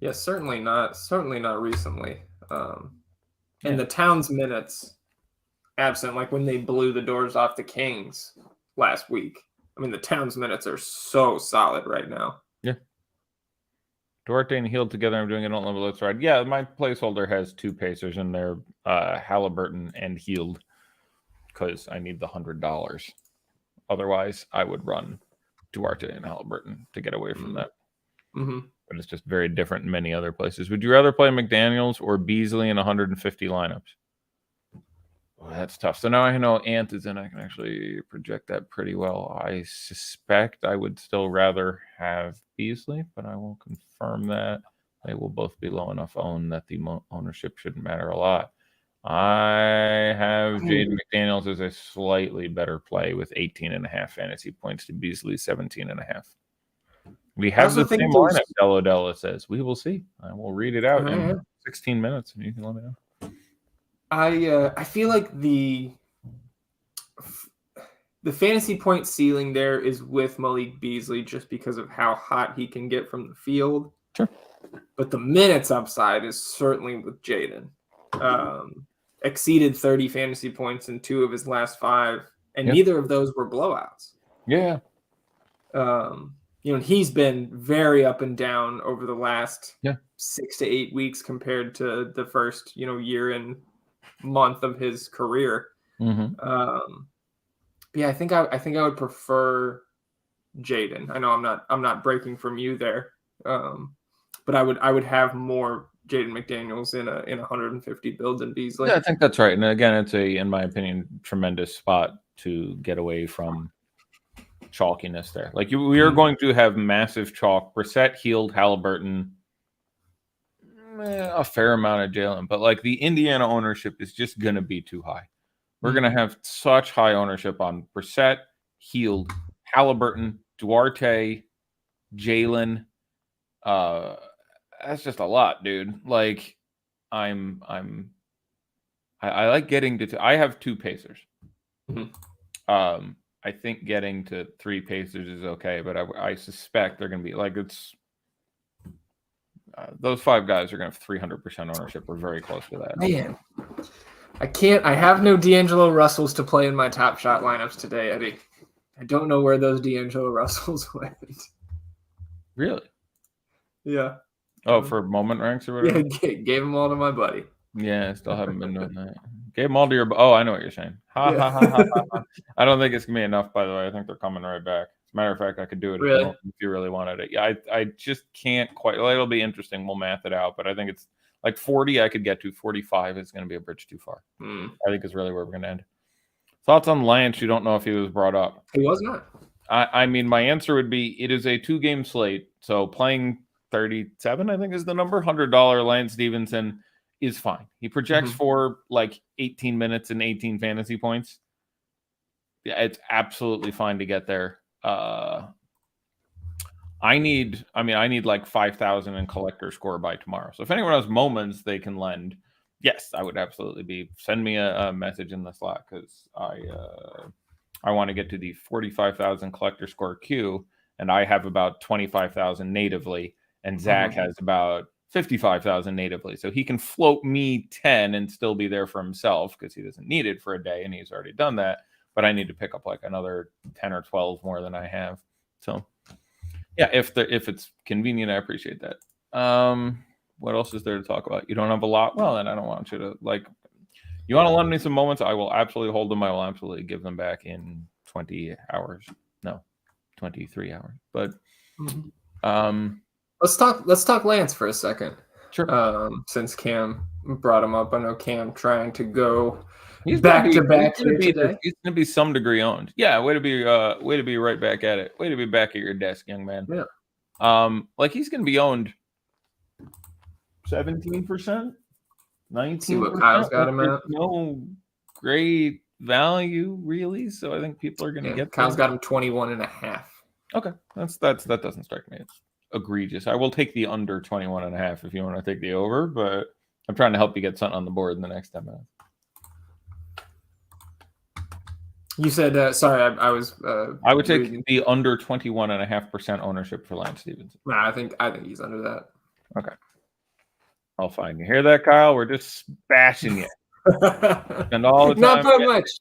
Yeah, certainly not recently. And the Towns minutes, absent like when they blew the doors off the Kings last week. I mean, the Towns minutes are so solid right now. Yeah. Duarte and Hield together. I'm doing it on level. Let's ride. Yeah, my placeholder has 2 Pacers in there, Halliburton and Hield, because I need the $100. Otherwise, I would run Duarte and Halliburton to get away from that. But it's just very different in many other places. Would you rather play McDaniels or Beasley in 150 lineups? Oh, that's tough. So now I know Ant is in. I can actually project that pretty well. I suspect I would still rather have Beasley, but I won't confirm that. They will both be low enough owned that the ownership shouldn't matter a lot. I have Jade McDaniels as a slightly better play with 18.5 fantasy points to Beasley 17.5. We have the same lineup, Della says. We will see. I will read it out in 16 minutes, and you can let me know. I feel like the fantasy point ceiling there is with Malik Beasley just because of how hot he can get from the field. Sure. But the minutes upside is certainly with Jaden. Exceeded 30 fantasy points in 2 of his last 5, and neither of those were blowouts. Yeah. He's been very up and down over the last 6 to 8 weeks compared to the first, year and month of his career. I think I would prefer Jaden. I know I'm not breaking from you there, but I would have more Jade McDaniels in a 150 build than Beasley. Yeah, I think that's right. And again, it's in my opinion, tremendous spot to get away from chalkiness there. Like we are going to have massive chalk. Brissett, Hield, Halliburton, a fair amount of Jalen, but like the Indiana ownership is just going to be too high. We're going to have such high ownership on Brissett, Hield, Halliburton, Duarte, Jalen. That's just a lot, dude. Like I like getting to. I have 2 Pacers. I think getting to 3 Pacers is okay, but I suspect they're going to be like it's. Those 5 guys are going to have 300% ownership. We're very close to that. Man, I have no D'Angelo Russells to play in my top shot lineups today, Eddie. I don't know where those D'Angelo Russells went. Really? Yeah. Oh, for moment ranks or whatever? Yeah, gave them all to my buddy. Yeah, I still haven't been doing that. Gave them all to your... Oh, I know what you're saying. Ha. I don't think it's going to be enough, by the way. I think they're coming right back. As a matter of fact, I could do it if you really wanted it. Yeah, I just can't quite... Well, it'll be interesting. We'll math it out, but I think it's like 40 I could get to. 45 is going to be a bridge too far. I think is really where we're going to end. Thoughts on Lance? You don't know if he was brought up. He was not. I mean, my answer would be it is a 2-game slate, so playing 37, I think is the number. $100 Lance Stevenson is fine. He projects for like 18 minutes and 18 fantasy points. Yeah, it's absolutely fine to get there. I need like 5,000 in collector score by tomorrow. So if anyone has moments they can lend, yes, I would absolutely send me a message in the Slack, because I want to get to the 45,000 collector score queue, and I have about 25,000 natively, and Zach has about 55,000 natively. So he can float me 10 and still be there for himself, because he doesn't need it for a day, and he's already done that. But I need to pick up like another 10 or 12 more than I have. So yeah, if it's convenient, I appreciate that. What else is there to talk about? You don't have a lot? Well, then I don't want you to, like, you want to lend me some moments? I will absolutely hold them. I will absolutely give them back in 20 hours. No, 23 hours. But let's talk Lance for a second. Sure. Since Cam brought him up, I know Cam trying to go he's back to back He's going to be some degree owned. Yeah, way to be right back at it. Way to be back at your desk, young man. Yeah. Like he's going to be owned 17%, 19%. See what Kyle's got him at. No great value really, so I think people are going to get. Kyle's got him 21.5. Okay, that doesn't strike me. It's egregious. I will take the under 21.5 if you want to take the over, but I'm trying to help you get something on the board in the next 10 minutes. You said, sorry, I was. I would take the under 21.5% ownership for Lance Stevenson. Nah, I think he's under that. Okay. I'll find you. Hear that, Kyle? We're just bashing you. And all the time.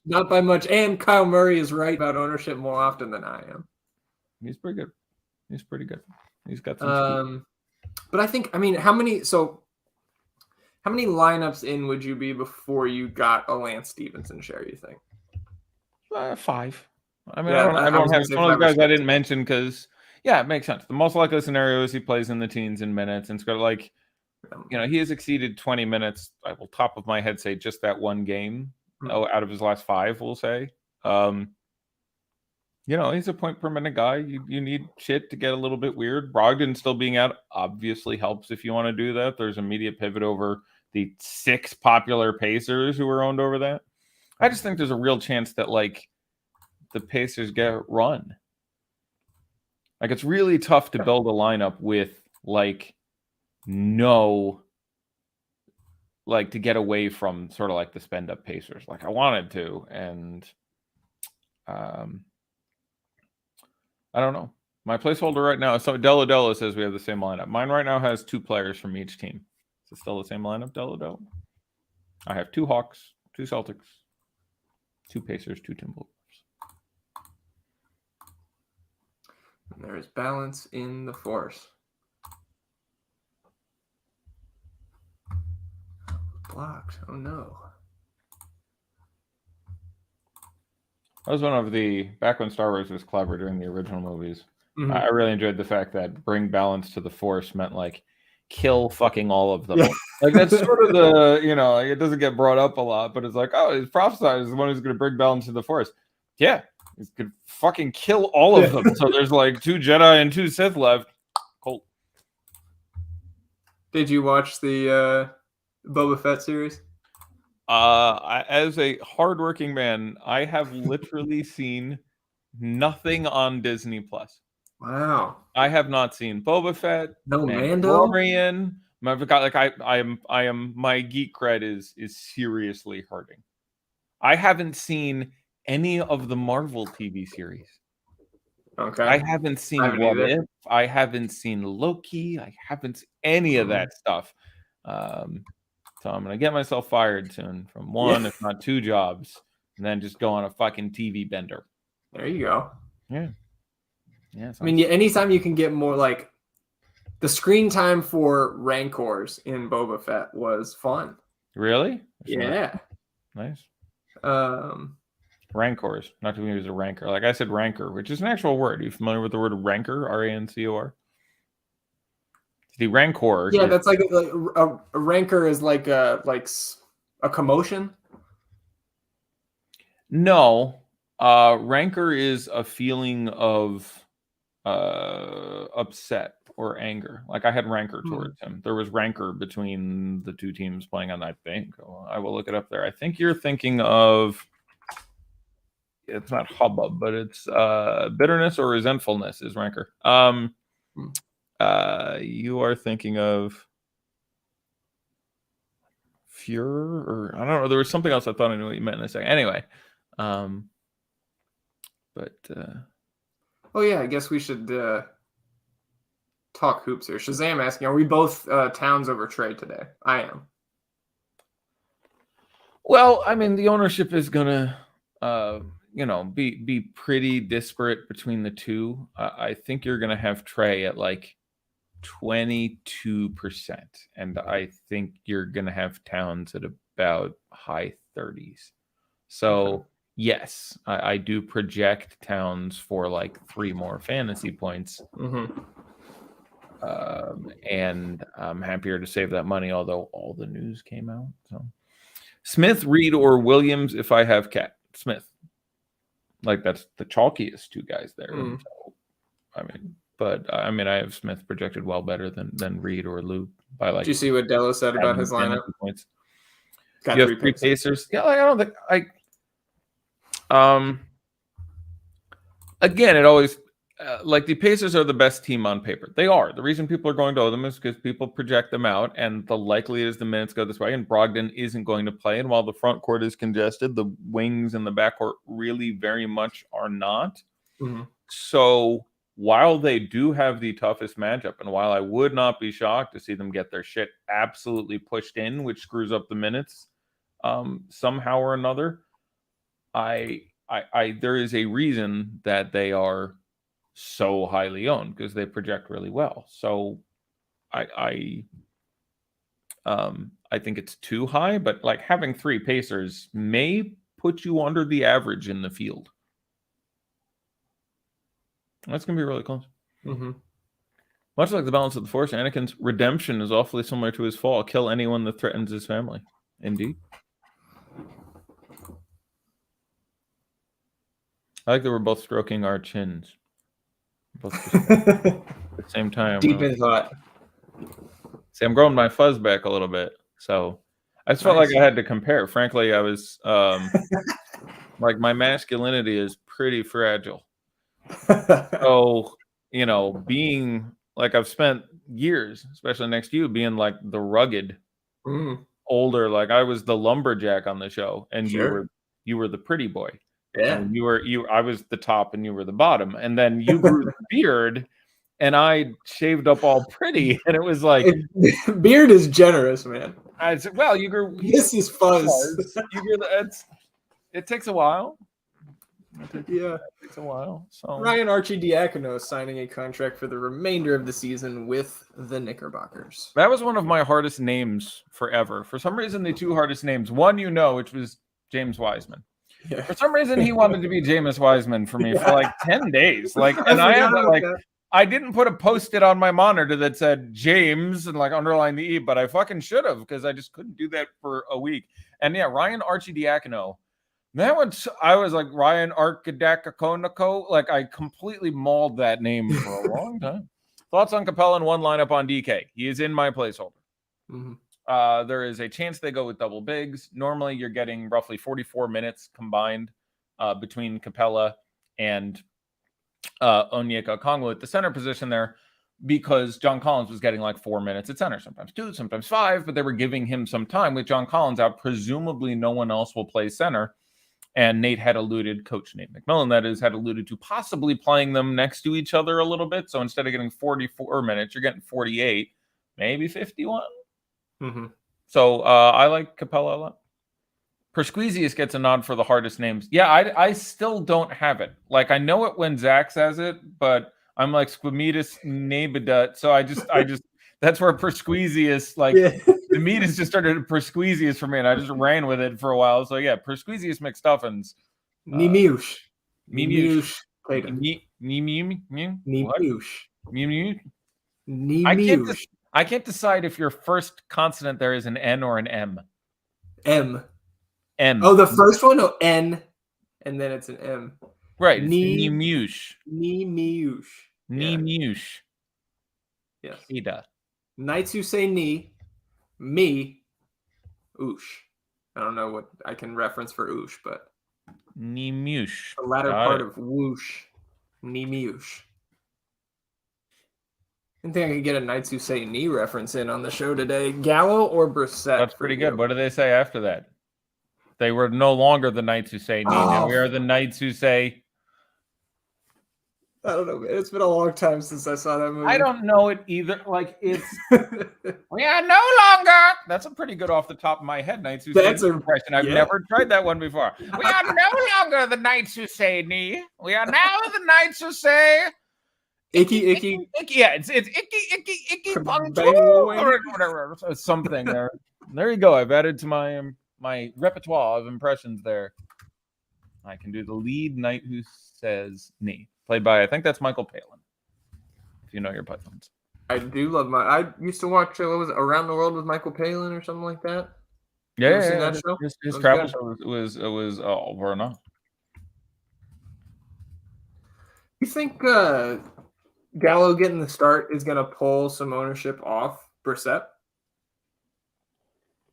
Not by much. And Kyle Murray is right about ownership more often than I am. He's pretty good. He's got some. But I think, how many lineups in would you be before you got a Lance Stevenson share, you think? 5. I don't have some of the guys I didn't mention because, yeah, it makes sense. The most likely scenario is he plays in the teens in minutes, and it's got like, he has exceeded 20 minutes. I will top of my head say just that one game out of his last 5, we'll say. He's a point per minute guy. You need shit to get a little bit weird. Brogdon still being out obviously helps if you want to do that. There's immediate pivot over the 6 popular Pacers who were owned over that. I just think there's a real chance that, like, the Pacers get run. Like, it's really tough to build a lineup with, like, to get away from sort of like the spend up Pacers. Like, I wanted to, and I don't know. My placeholder right now, so Della says we have the same lineup. Mine right now has 2 players from each team. Is it still the same lineup, Della? I have 2 Hawks, 2 Celtics, 2 Pacers, 2 Timberwolves. And there is balance in the force. Blocked. Oh no. That was one of the, back when Star Wars was clever during the original movies. I really enjoyed the fact that bring balance to the force meant like kill fucking all of them. Like that's sort of the, it doesn't get brought up a lot, but it's like, oh, he's prophesied as the one who's going to bring balance to the force. Yeah, he's going to fucking kill all of them. So there's like 2 Jedi and 2 Sith left. Cool. Did you watch the Boba Fett series? As a hardworking man, I have literally seen nothing on Disney Plus. Wow. I have not seen Boba Fett. No Mando. I am my geek cred is seriously hurting. I haven't seen any of the Marvel TV series. Okay. I haven't seen What If. I haven't seen Loki. I haven't any of that stuff. So I'm going to get myself fired soon from 1, if not 2 jobs, and then just go on a fucking TV bender. There you go. Yeah. Anytime you can get more, like, the screen time for Rancors in Boba Fett was fun. Really? Yeah. Nice. Rancors, not to use a rancor. Like I said, rancor, which is an actual word. Are you familiar with the word rancor? Rancor. The rancor. Yeah, that's like a rancor is like a commotion. No, rancor is a feeling of upset or anger. Like I had rancor towards him. There was rancor between the two teams playing on that thing. I will look it up there. I think you're thinking of, it's not hubbub, but it's bitterness or resentfulness is rancor. You are thinking of furor, or I don't know. There was something else I thought I knew what you meant in a second. Anyway, oh yeah, I guess we should talk hoops here. Shazam asking, are we both Towns over Trey today? I am. Well, I mean, the ownership is gonna be pretty disparate between the two. I think you're gonna have Trey at like 22%, and I think you're gonna have Towns at about high 30s. So yes, I do project Towns for like 3 more fantasy points. And I'm happier to save that money, although all the news came out. So Smith, Reed, or Williams if I have Cat. Smith. Like that's the chalkiest 2 guys there. So, I have Smith projected well better than Reed or Lou by like. Did you see what Dello said about his lineup? Points. Got you have 3 Pacers. Yeah, like, I don't think again, it always like the Pacers are the best team on paper. They are. The reason people are going to them is because people project them out, and the likelihood is the minutes go this way. And Brogdon isn't going to play, and while the front court is congested, the wings and the backcourt really very much are not. So while they do have the toughest matchup, and while I would not be shocked to see them get their shit absolutely pushed in, which screws up the minutes somehow or another, there is a reason that they are so highly owned, because they project really well. So I think it's too high, but like having 3 Pacers may put you under the average in the field. That's gonna be really close. Much like the balance of the Force, Anakin's redemption is awfully similar to his fall. Kill anyone that threatens his family. Indeed. I like that we're both stroking our chins. Both at the same time. Deep in thought. See, I'm growing my fuzz back a little bit. So I just felt like I had to compare. Frankly, I was like, my masculinity is pretty fragile. So, being like, I've spent years, especially next to you, being like the rugged, older, like I was the lumberjack on the show, and you were the pretty boy. Yeah. And I was the top and you were the bottom. And then you grew the beard and I shaved up all pretty. And it was like, beard is generous, man. I said, well, you grew. This is fuzz. You grew it takes a while. It takes a while. So Ryan Arcidiacono signing a contract for the remainder of the season with the Knickerbockers. That was one of my hardest names forever. For some reason, the 2 hardest names, one, which was James Wiseman. Yeah. For some reason, he wanted to be Jameis Wiseman for me for like 10 days. Like, and I had like, I didn't put a Post-it on my monitor that said James and like underline the E, but I fucking should have, because I just couldn't do that for a week. And yeah, Ryan Arcidiacono. That one, I was like Ryan Arcidiacono. Like I completely mauled that name for a long time. Thoughts on Capella and 1 lineup on DK? He is in my placeholder. There is a chance they go with double bigs. Normally, you're getting roughly 44 minutes combined between Capella and Onyeka Okongwu at the center position there, because John Collins was getting like 4 minutes at center, sometimes 2, sometimes 5, but they were giving him some time. With John Collins out, presumably no one else will play center. And Coach Nate McMillan, that is, had alluded to possibly playing them next to each other a little bit. So instead of getting 44 minutes, you're getting 48, maybe 51. So I like Capella a lot. Persquezius gets a nod for the hardest names. Yeah, I still don't have it. Like, I know it when Zach says it, but I'm like Squamitas Nebida. So I just that's where Persquezius, like, the meat has just started Persquezius for me, and I just ran with it for a while. So yeah, Persquezius McStuffins. Nimiush. I can't decide if your first consonant there is an N or an M. M. Oh, the first one? Oh, N. And then it's an M. Right. Nimiush. Nimush. Yes. Ida. Knights who say knee, me, oosh. I don't know what I can reference for oosh, but Nimush. the latter part of whoosh. Nimush. I didn't think I could get a Knights who say knee reference in on the show today. Gallo or Brissett? That's pretty good. What do they say after that? They were no longer the Knights who say knee. Now we are the Knights who say. I don't know, man. It's been a long time since I saw that movie. I don't know it either. Like, it's. We are no longer. That's a pretty good off the top of my head Knights who say knee impression. I've never tried that one before. We are no longer the Knights who say knee. We are now the Knights who say. Icky. Yeah, it's icky or whatever. Something there. There you go. I've added to my repertoire of impressions there. I can do the lead knight who says knee, played by I think that's Michael Palin. If you know your Pythons. I do love I used to watch what was it, Around the World with Michael Palin or something like that. Yeah, that show? His travel show was over enough. You think Gallo getting the start is going to pull some ownership off Brissett?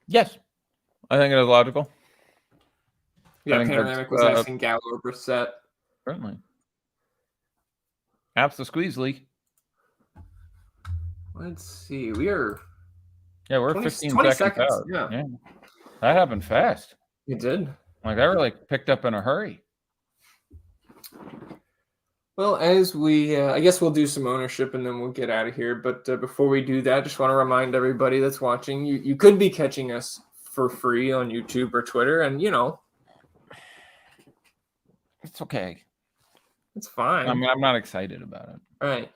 Yes, I think it is logical. Yeah, Panoramic was asking Gallo or Brissett. Certainly. Apps the Squeezely. Let's see. We're 15 seconds out. Yeah. That happened fast. It did. Like, that really picked up in a hurry. Well, as we, I guess we'll do some ownership and then we'll get out of here. But before we do that, just want to remind everybody that's watching, you could be catching us for free on YouTube or Twitter. And, it's okay. It's fine. I'm not excited about it. All right.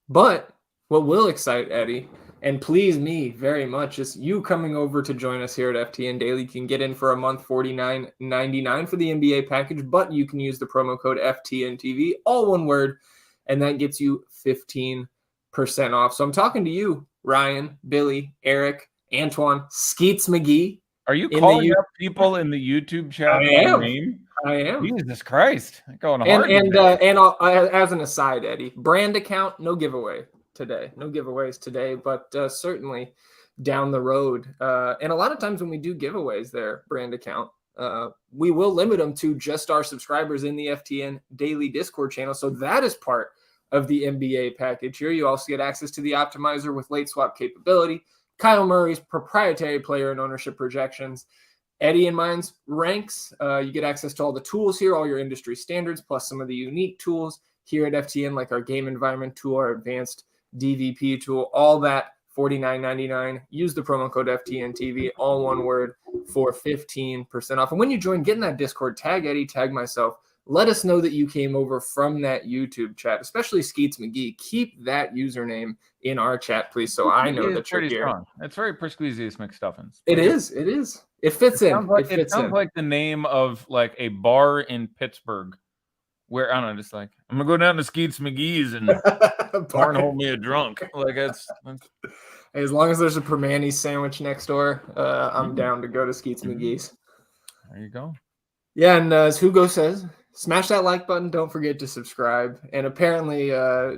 But what will excite Eddie and please me very much is you coming over to join us here at FTN Daily. You can get in for a month $49.99 for the NBA package, but you can use the promo code FTNTV, all one word, and that gets you 15% off. So I'm talking to you, Ryan, Billy, Eric, Antoine, Skeets McGee. Are you calling up people in the YouTube chat? I am. Jesus Christ. Going hard. And as an aside, Eddie, brand account, no giveaway today. No giveaways today, but certainly down the road. And a lot of times when we do giveaways there, brand account, we will limit them to just our subscribers in the FTN Daily Discord channel. So that is part of the NBA package here. You also get access to the optimizer with late swap capability, Kyle Murray's proprietary player and ownership projections, Eddie and mine's ranks. You get access to all the tools here, all your industry standards, plus some of the unique tools here at FTN, like our game environment tool, our advanced DVP tool, all that $49.99. Use the promo code FTNTV, all one word, for 15% off. And when you join, get in that Discord, tag Eddie, tag myself. Let us know that you came over from that YouTube chat, especially Skeets McGee. Keep that username in our chat, please, so I know that you're here. Strong. It's very Persqueezius McStuffins. It is. It fits in. It sounds like the name of like a bar in Pittsburgh where, I don't know, just like, I'm going to go down to Skeets McGee's and cornhole me a drunk. Like, it's as long as there's a Permani sandwich next door, I'm down to go to Skeets McGee's. There you go. Yeah, and as Hugo says, smash that like button. Don't forget to subscribe. And apparently,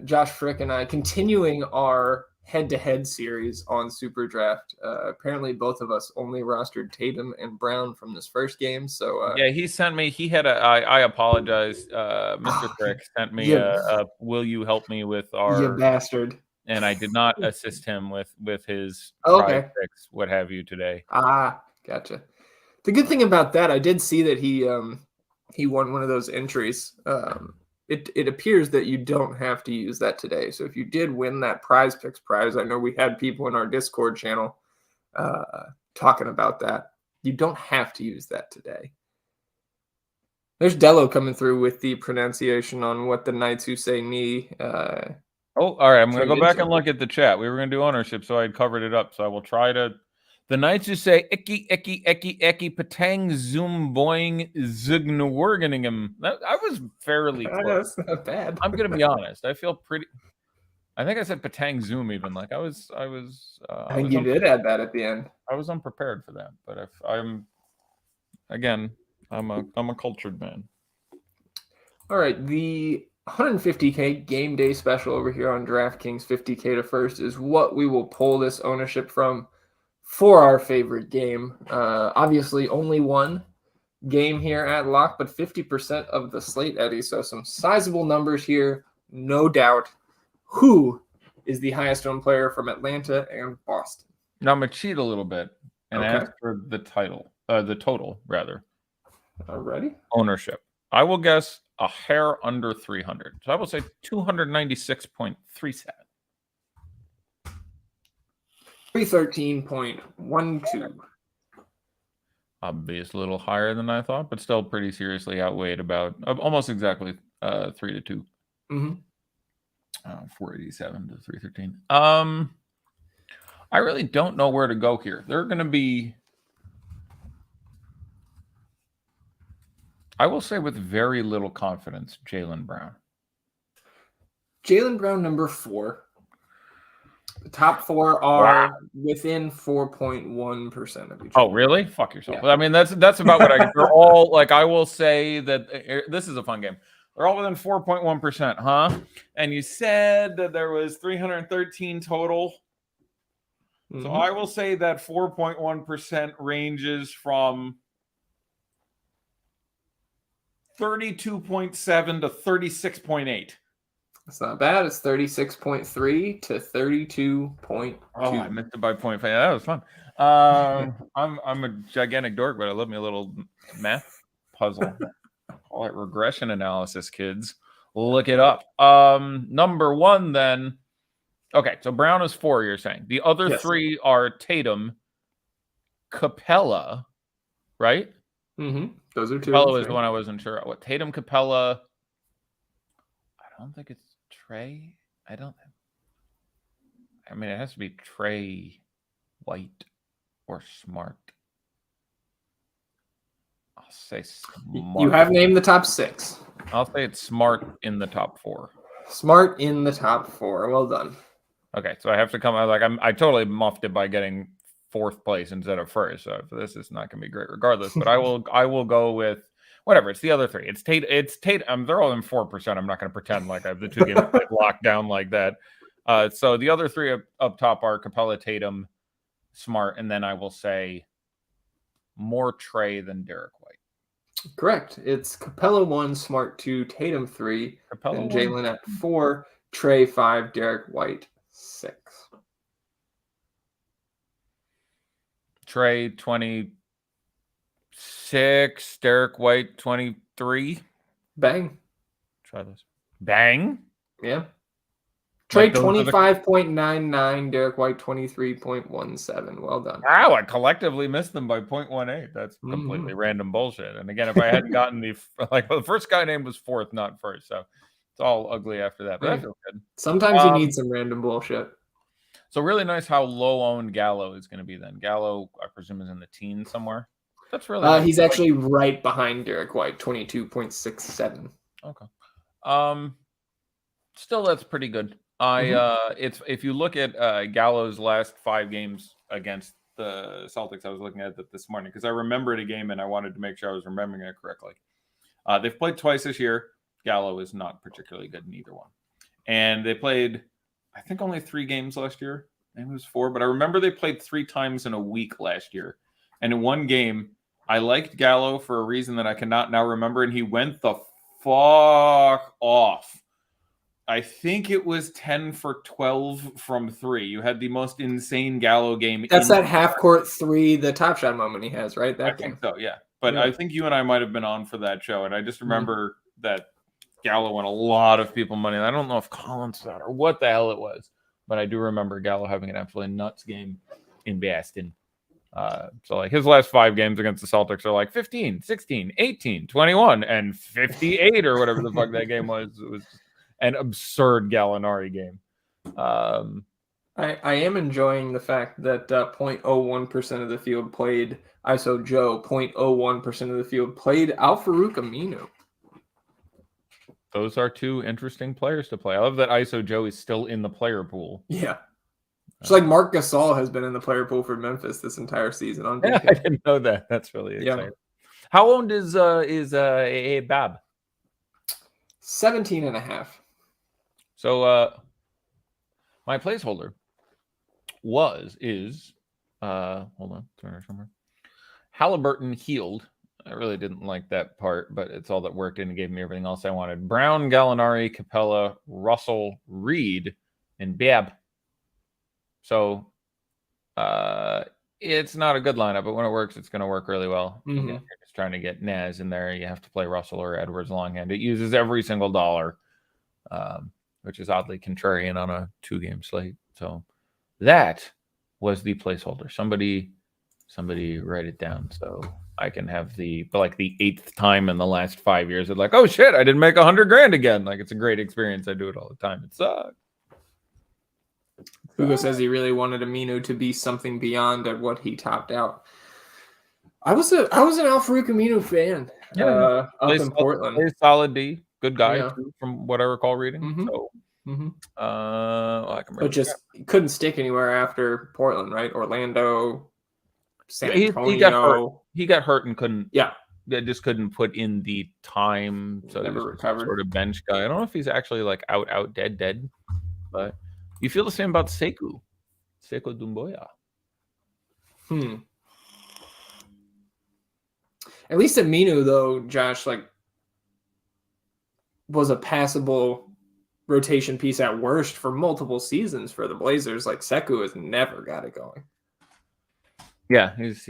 Josh Frick and I continuing our head-to-head series on Superdraft. Apparently, both of us only rostered Tatum and Brown from this first game. So yeah, he sent me. He had I apologize. Mr. Frick sent me a will you help me with our you bastard. And I did not assist him with his picks, what have you today. Gotcha. The good thing about that, I did see that he won one of those entries. It appears that you don't have to use that today. So if you did win that prize picks prize, I know we had people in our Discord channel talking about that. You don't have to use that today. There's Dello coming through with the pronunciation on what the Knights who say knee. All right. I'm going to go back and look at the chat. We were going to do ownership, so I had covered it up. So I will try to. The Knights who say icky, patang, zoom, boing, zignwergeningham. I was fairly close. That's not bad. I'm going to be honest. I feel pretty. I think I said patang, zoom even. Like I was. I think you did add that at the end. I was unprepared for that. But if I'm a cultured man. All right. The 150K game day special over here on DraftKings. 50K to first is what we will pull this ownership from for our favorite game. Obviously, only one game here at lock, but 50% of the slate, Eddie. So some sizable numbers here, no doubt. Who is the highest owned player from Atlanta and Boston? Now I'm gonna cheat a little bit and ask for the total rather. Ready? Ownership. I will guess a hair under 300. So I will say 296.37. 313.12. Obviously a little higher than I thought, but still pretty seriously outweighed about almost exactly 3-2. 487 to 313. I really don't know where to go here. They're going to be, I will say with very little confidence, Jaylen Brown. Jaylen Brown, number 4. The top 4 are within 4.1% of each. Oh, really? Fuck yourself. Yeah. I mean, that's about what they're all like. I will say that this is a fun game. They're all within 4.1%, huh? And you said that there was 313 total. Mm-hmm. So I will say that 4.1% ranges from 32.7 to 36.8. That's not bad. It's 36.3 to 32.2. Oh, I missed it by 0.5. That was fun. I'm a gigantic dork, but I love me a little math puzzle. Call it regression analysis, kids. Look it up. Number 1, then. Okay, so Brown is 4, you're saying. The other 3 are Tatum, Capella, right? Mm-hmm. Those are 2. Capella is the one I wasn't sure. What Tatum, Capella? I don't think it's Trey. I mean, it has to be Trey White or Smart. I'll say Smart. You have named the top 6. I'll say it's Smart in the top 4. Smart in the top 4. Well done. Okay, so I have to come out I totally muffed it by getting 4th place instead of 1st. So this is not going to be great regardless. But I will go with whatever. It's the other 3. It's Tate. They're all in 4%. I'm not going to pretend like I have the 2 games locked down like that. So the other 3 up top are Capella, Tatum, Smart, and then I will say more Trey than Derek White. Correct. It's Capella 1, Smart 2, Tatum 3, Capella and Jaylen at 4, Trey 5, Derek White 6. Trey 26, Derek White 23. Bang. Try this. Bang. Yeah. Trey 25.99, Derek White 23.17. Well done. Wow, I collectively missed them by 0.18. That's completely random bullshit. And again, if I hadn't gotten the first guy name was 4th, not 1st. So it's all ugly after that. But that feels good. Sometimes you need some random bullshit. So really nice how low owned Gallo is going to be then. Gallo, I presume, is in the teens somewhere. That's really nice. He's actually right behind Derek White, 22.67. Okay. Still, that's pretty good. It's if you look at Gallo's last 5 games against the Celtics, I was looking at it this morning because I remembered a game and I wanted to make sure I was remembering it correctly. They've played twice this year. Gallo is not particularly good in either one, and they played, I think, only 3 games last year. Maybe it was 4, but I remember they played 3 times in a week last year, and in one game, I liked Gallo for a reason that I cannot now remember, and he went the fuck off. I think it was 10 for 12 from 3. You had the most insane Gallo game. That's that half-court 3, the top shot moment he has, right? That game. So, yeah. But I think you and I might have been on for that show, and I just remember that Gallo won a lot of people money. I don't know if Collins saw it or what the hell it was, but I do remember Gallo having an absolutely nuts game in Boston. So like his last 5 games against the Celtics are like 15, 16, 18, 21, and 58 or whatever the fuck that game was. It was an absurd Gallinari game. I am enjoying the fact that 0.01% of the field played ISO Joe, 0.01% of the field played Al-Farouq Aminu. Those are 2 interesting players to play. I love that ISO Joe is still in the player pool. Yeah. It's like Marc Gasol has been in the player pool for Memphis this entire season. Yeah, I didn't know that. That's really exciting. Yeah. How owned is Bab? 17.5. So my placeholder is hold on, somewhere. Halliburton healed. I really didn't like that part, but it's all that worked in and gave me everything else I wanted. Brown, Gallinari, Capella, Russell, Reed, and Babb. So it's not a good lineup, but when it works, it's going to work really well. Mm-hmm. Again, you're just trying to get Naz in there. You have to play Russell or Edwards longhand. It uses every single dollar, which is oddly contrarian on a 2-game slate. So that was the placeholder. Somebody write it down so I can have the 8th time in the last 5 years of like, oh shit, I didn't make $100,000 again. Like, it's a great experience. I do it all the time. It sucks. Hugo says he really wanted Aminu to be something beyond at what he topped out. I was an Al-Farouq Aminu fan up in Portland. Very solid D, good guy too, from what I recall reading. Mm-hmm. So, I can but just couldn't stick anywhere after Portland, right? Orlando, San Antonio. He got hurt and couldn't. Yeah. Just couldn't put in the time. So never recovered. Sort of bench guy. I don't know if he's actually like out dead, but you feel the same about Sekou Doumbouya. At least Aminu, though, Josh, was a passable rotation piece at worst for multiple seasons for the Blazers. Like, Sekou has never got it going. Yeah, he's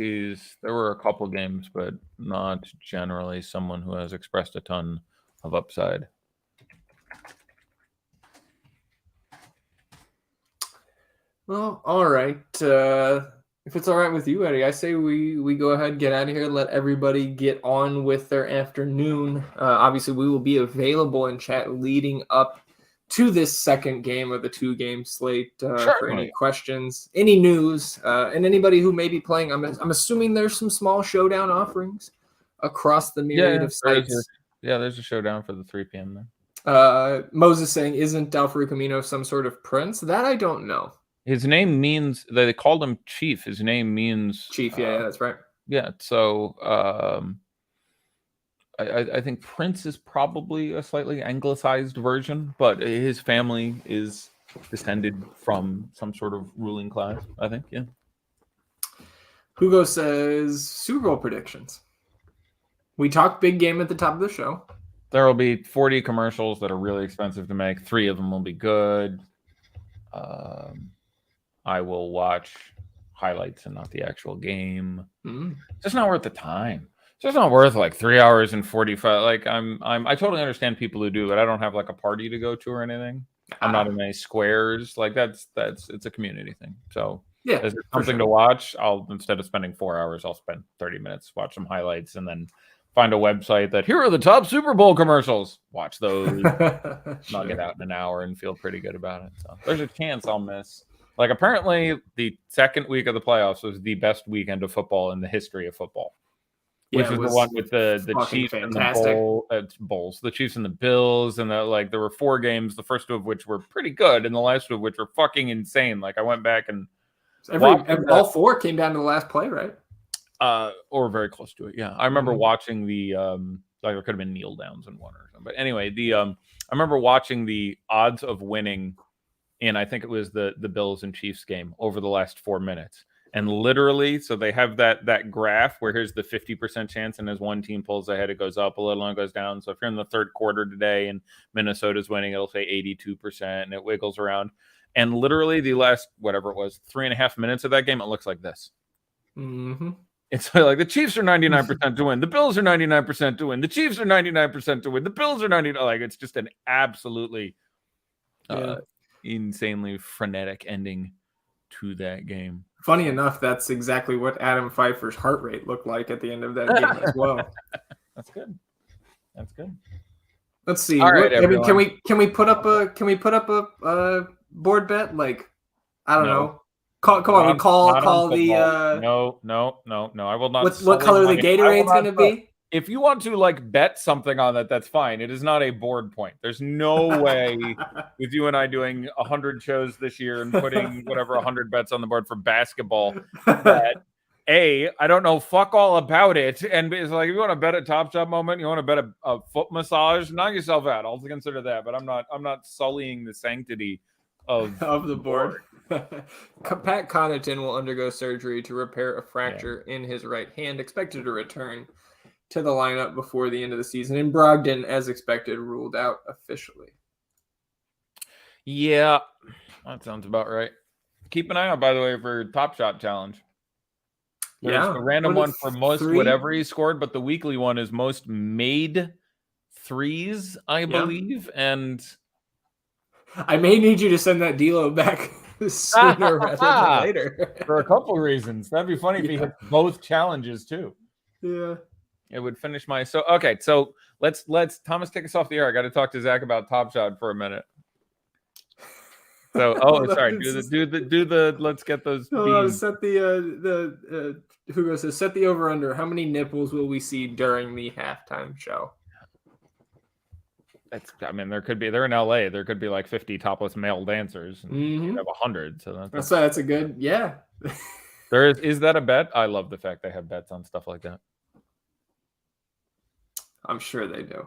there were a couple games, but not generally someone who has expressed a ton of upside. Well, all right. If it's all right with you, Eddie, I say we go ahead and get out of here. Let everybody get on with their afternoon. Obviously, we will be available in chat leading up to this second game of the 2-game slate for any questions, any news, and anybody who may be playing. I'm assuming there's some small showdown offerings across the myriad of sites. There's a showdown for the 3 p.m. there. Moses saying, isn't Al-Farouq Aminu some sort of prince? That I don't know. His name means, they called him Chief. His name means Chief. Yeah, that's right. Yeah. So I think Prince is probably a slightly anglicized version, but his family is descended from some sort of ruling class, I think. Yeah. Hugo says Super Bowl predictions. We talked big game at the top of the show. There will be 40 commercials that are really expensive to make. 3 of them will be good. I will watch highlights and not the actual game. It's just not worth the time. It's just not worth 3 hours and 45. Like I totally understand people who do, but I don't have a party to go to or anything. I'm not in any squares. It's a community thing. So yeah, there's something to watch. Instead of spending 4 hours, I'll spend 30 minutes, watch some highlights, and then find a website that here are the top Super Bowl commercials. Watch those. Knock it out in an hour and feel pretty good about it. So there's a chance I'll miss. Apparently, the second week of the playoffs was the best weekend of football in the history of football. Which is the one with the Chiefs fantastic. And the Bulls. The Chiefs and the Bills. And there were 4 games, the first 2 of which were pretty good, and the last 2 of which were fucking insane. I went back and all 4 came down to the last play, right? Or very close to it. Yeah. I remember watching the there could have been kneel downs in one or something. But anyway, I remember watching the odds of winning in, I think it was the Bills and Chiefs game over the last 4 minutes. And literally, so they have that graph where here's the 50% chance, and as one team pulls ahead, it goes up a little and it goes down. So if you're in the third quarter today and Minnesota's winning, it'll say 82%, and it wiggles around. And literally the last, whatever it was, 3.5 minutes of that game, it looks like this. It's the Chiefs are 99% to win. The Bills are 99% to win. The Chiefs are 99% to win. The Bills are 99%. It's just an absolutely insanely frenetic ending to that game. Funny enough, that's exactly what Adam Pfeiffer's heart rate looked like at the end of that game as well. That's good. Let's see. All right, can we put up a board bet? I don't know. Call the No. I will not. What color the Gatorade's going to be? If you want to bet something on that, that's fine. It is not a board point. There's no way with you and I doing 100 shows this year and putting 100 bets on the board for basketball that I don't know fuck all about it. And it's like, if you want to bet a Top Shot moment, you want to bet a foot massage, knock yourself out. I'll consider that, but I'm not sullying the sanctity of the board. Pat Connaughton will undergo surgery to repair a fracture in his right hand, expected to return to the lineup before the end of the season. And Brogdon, as expected, ruled out officially. Yeah, that sounds about right. Keep an eye out, by the way, for Top Shot Challenge. There's the random one for most whatever he scored, but the weekly one is most made threes, I believe. And I may need you to send that D'Lo back sooner rather than later. For a couple reasons. That'd be funny if he hit both challenges too. Yeah. It would finish my so let's Thomas take us off the air. I got to talk to Zach about Top Shot for a minute. So sorry, do the let's get those set the Hugo says set the over under. How many nipples will we see during the halftime show? They're in LA. There could be like 50 topless male dancers. And you have 100. So that's a good There is that a bet? I love the fact they have bets on stuff like that. I'm sure they do.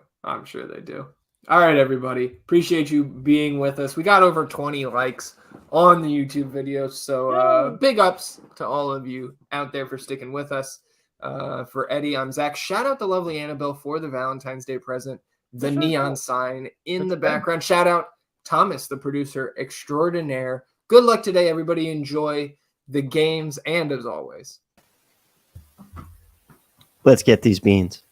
All right, everybody. Appreciate you being with us. We got over 20 likes on the YouTube video. So big ups to all of you out there for sticking with us. For Eddie, I'm Zach. Shout out to lovely Annabelle for the Valentine's Day present. The neon sign in the background. Shout out Thomas, the producer extraordinaire. Good luck today, everybody. Enjoy the games. And as always, let's get these beans.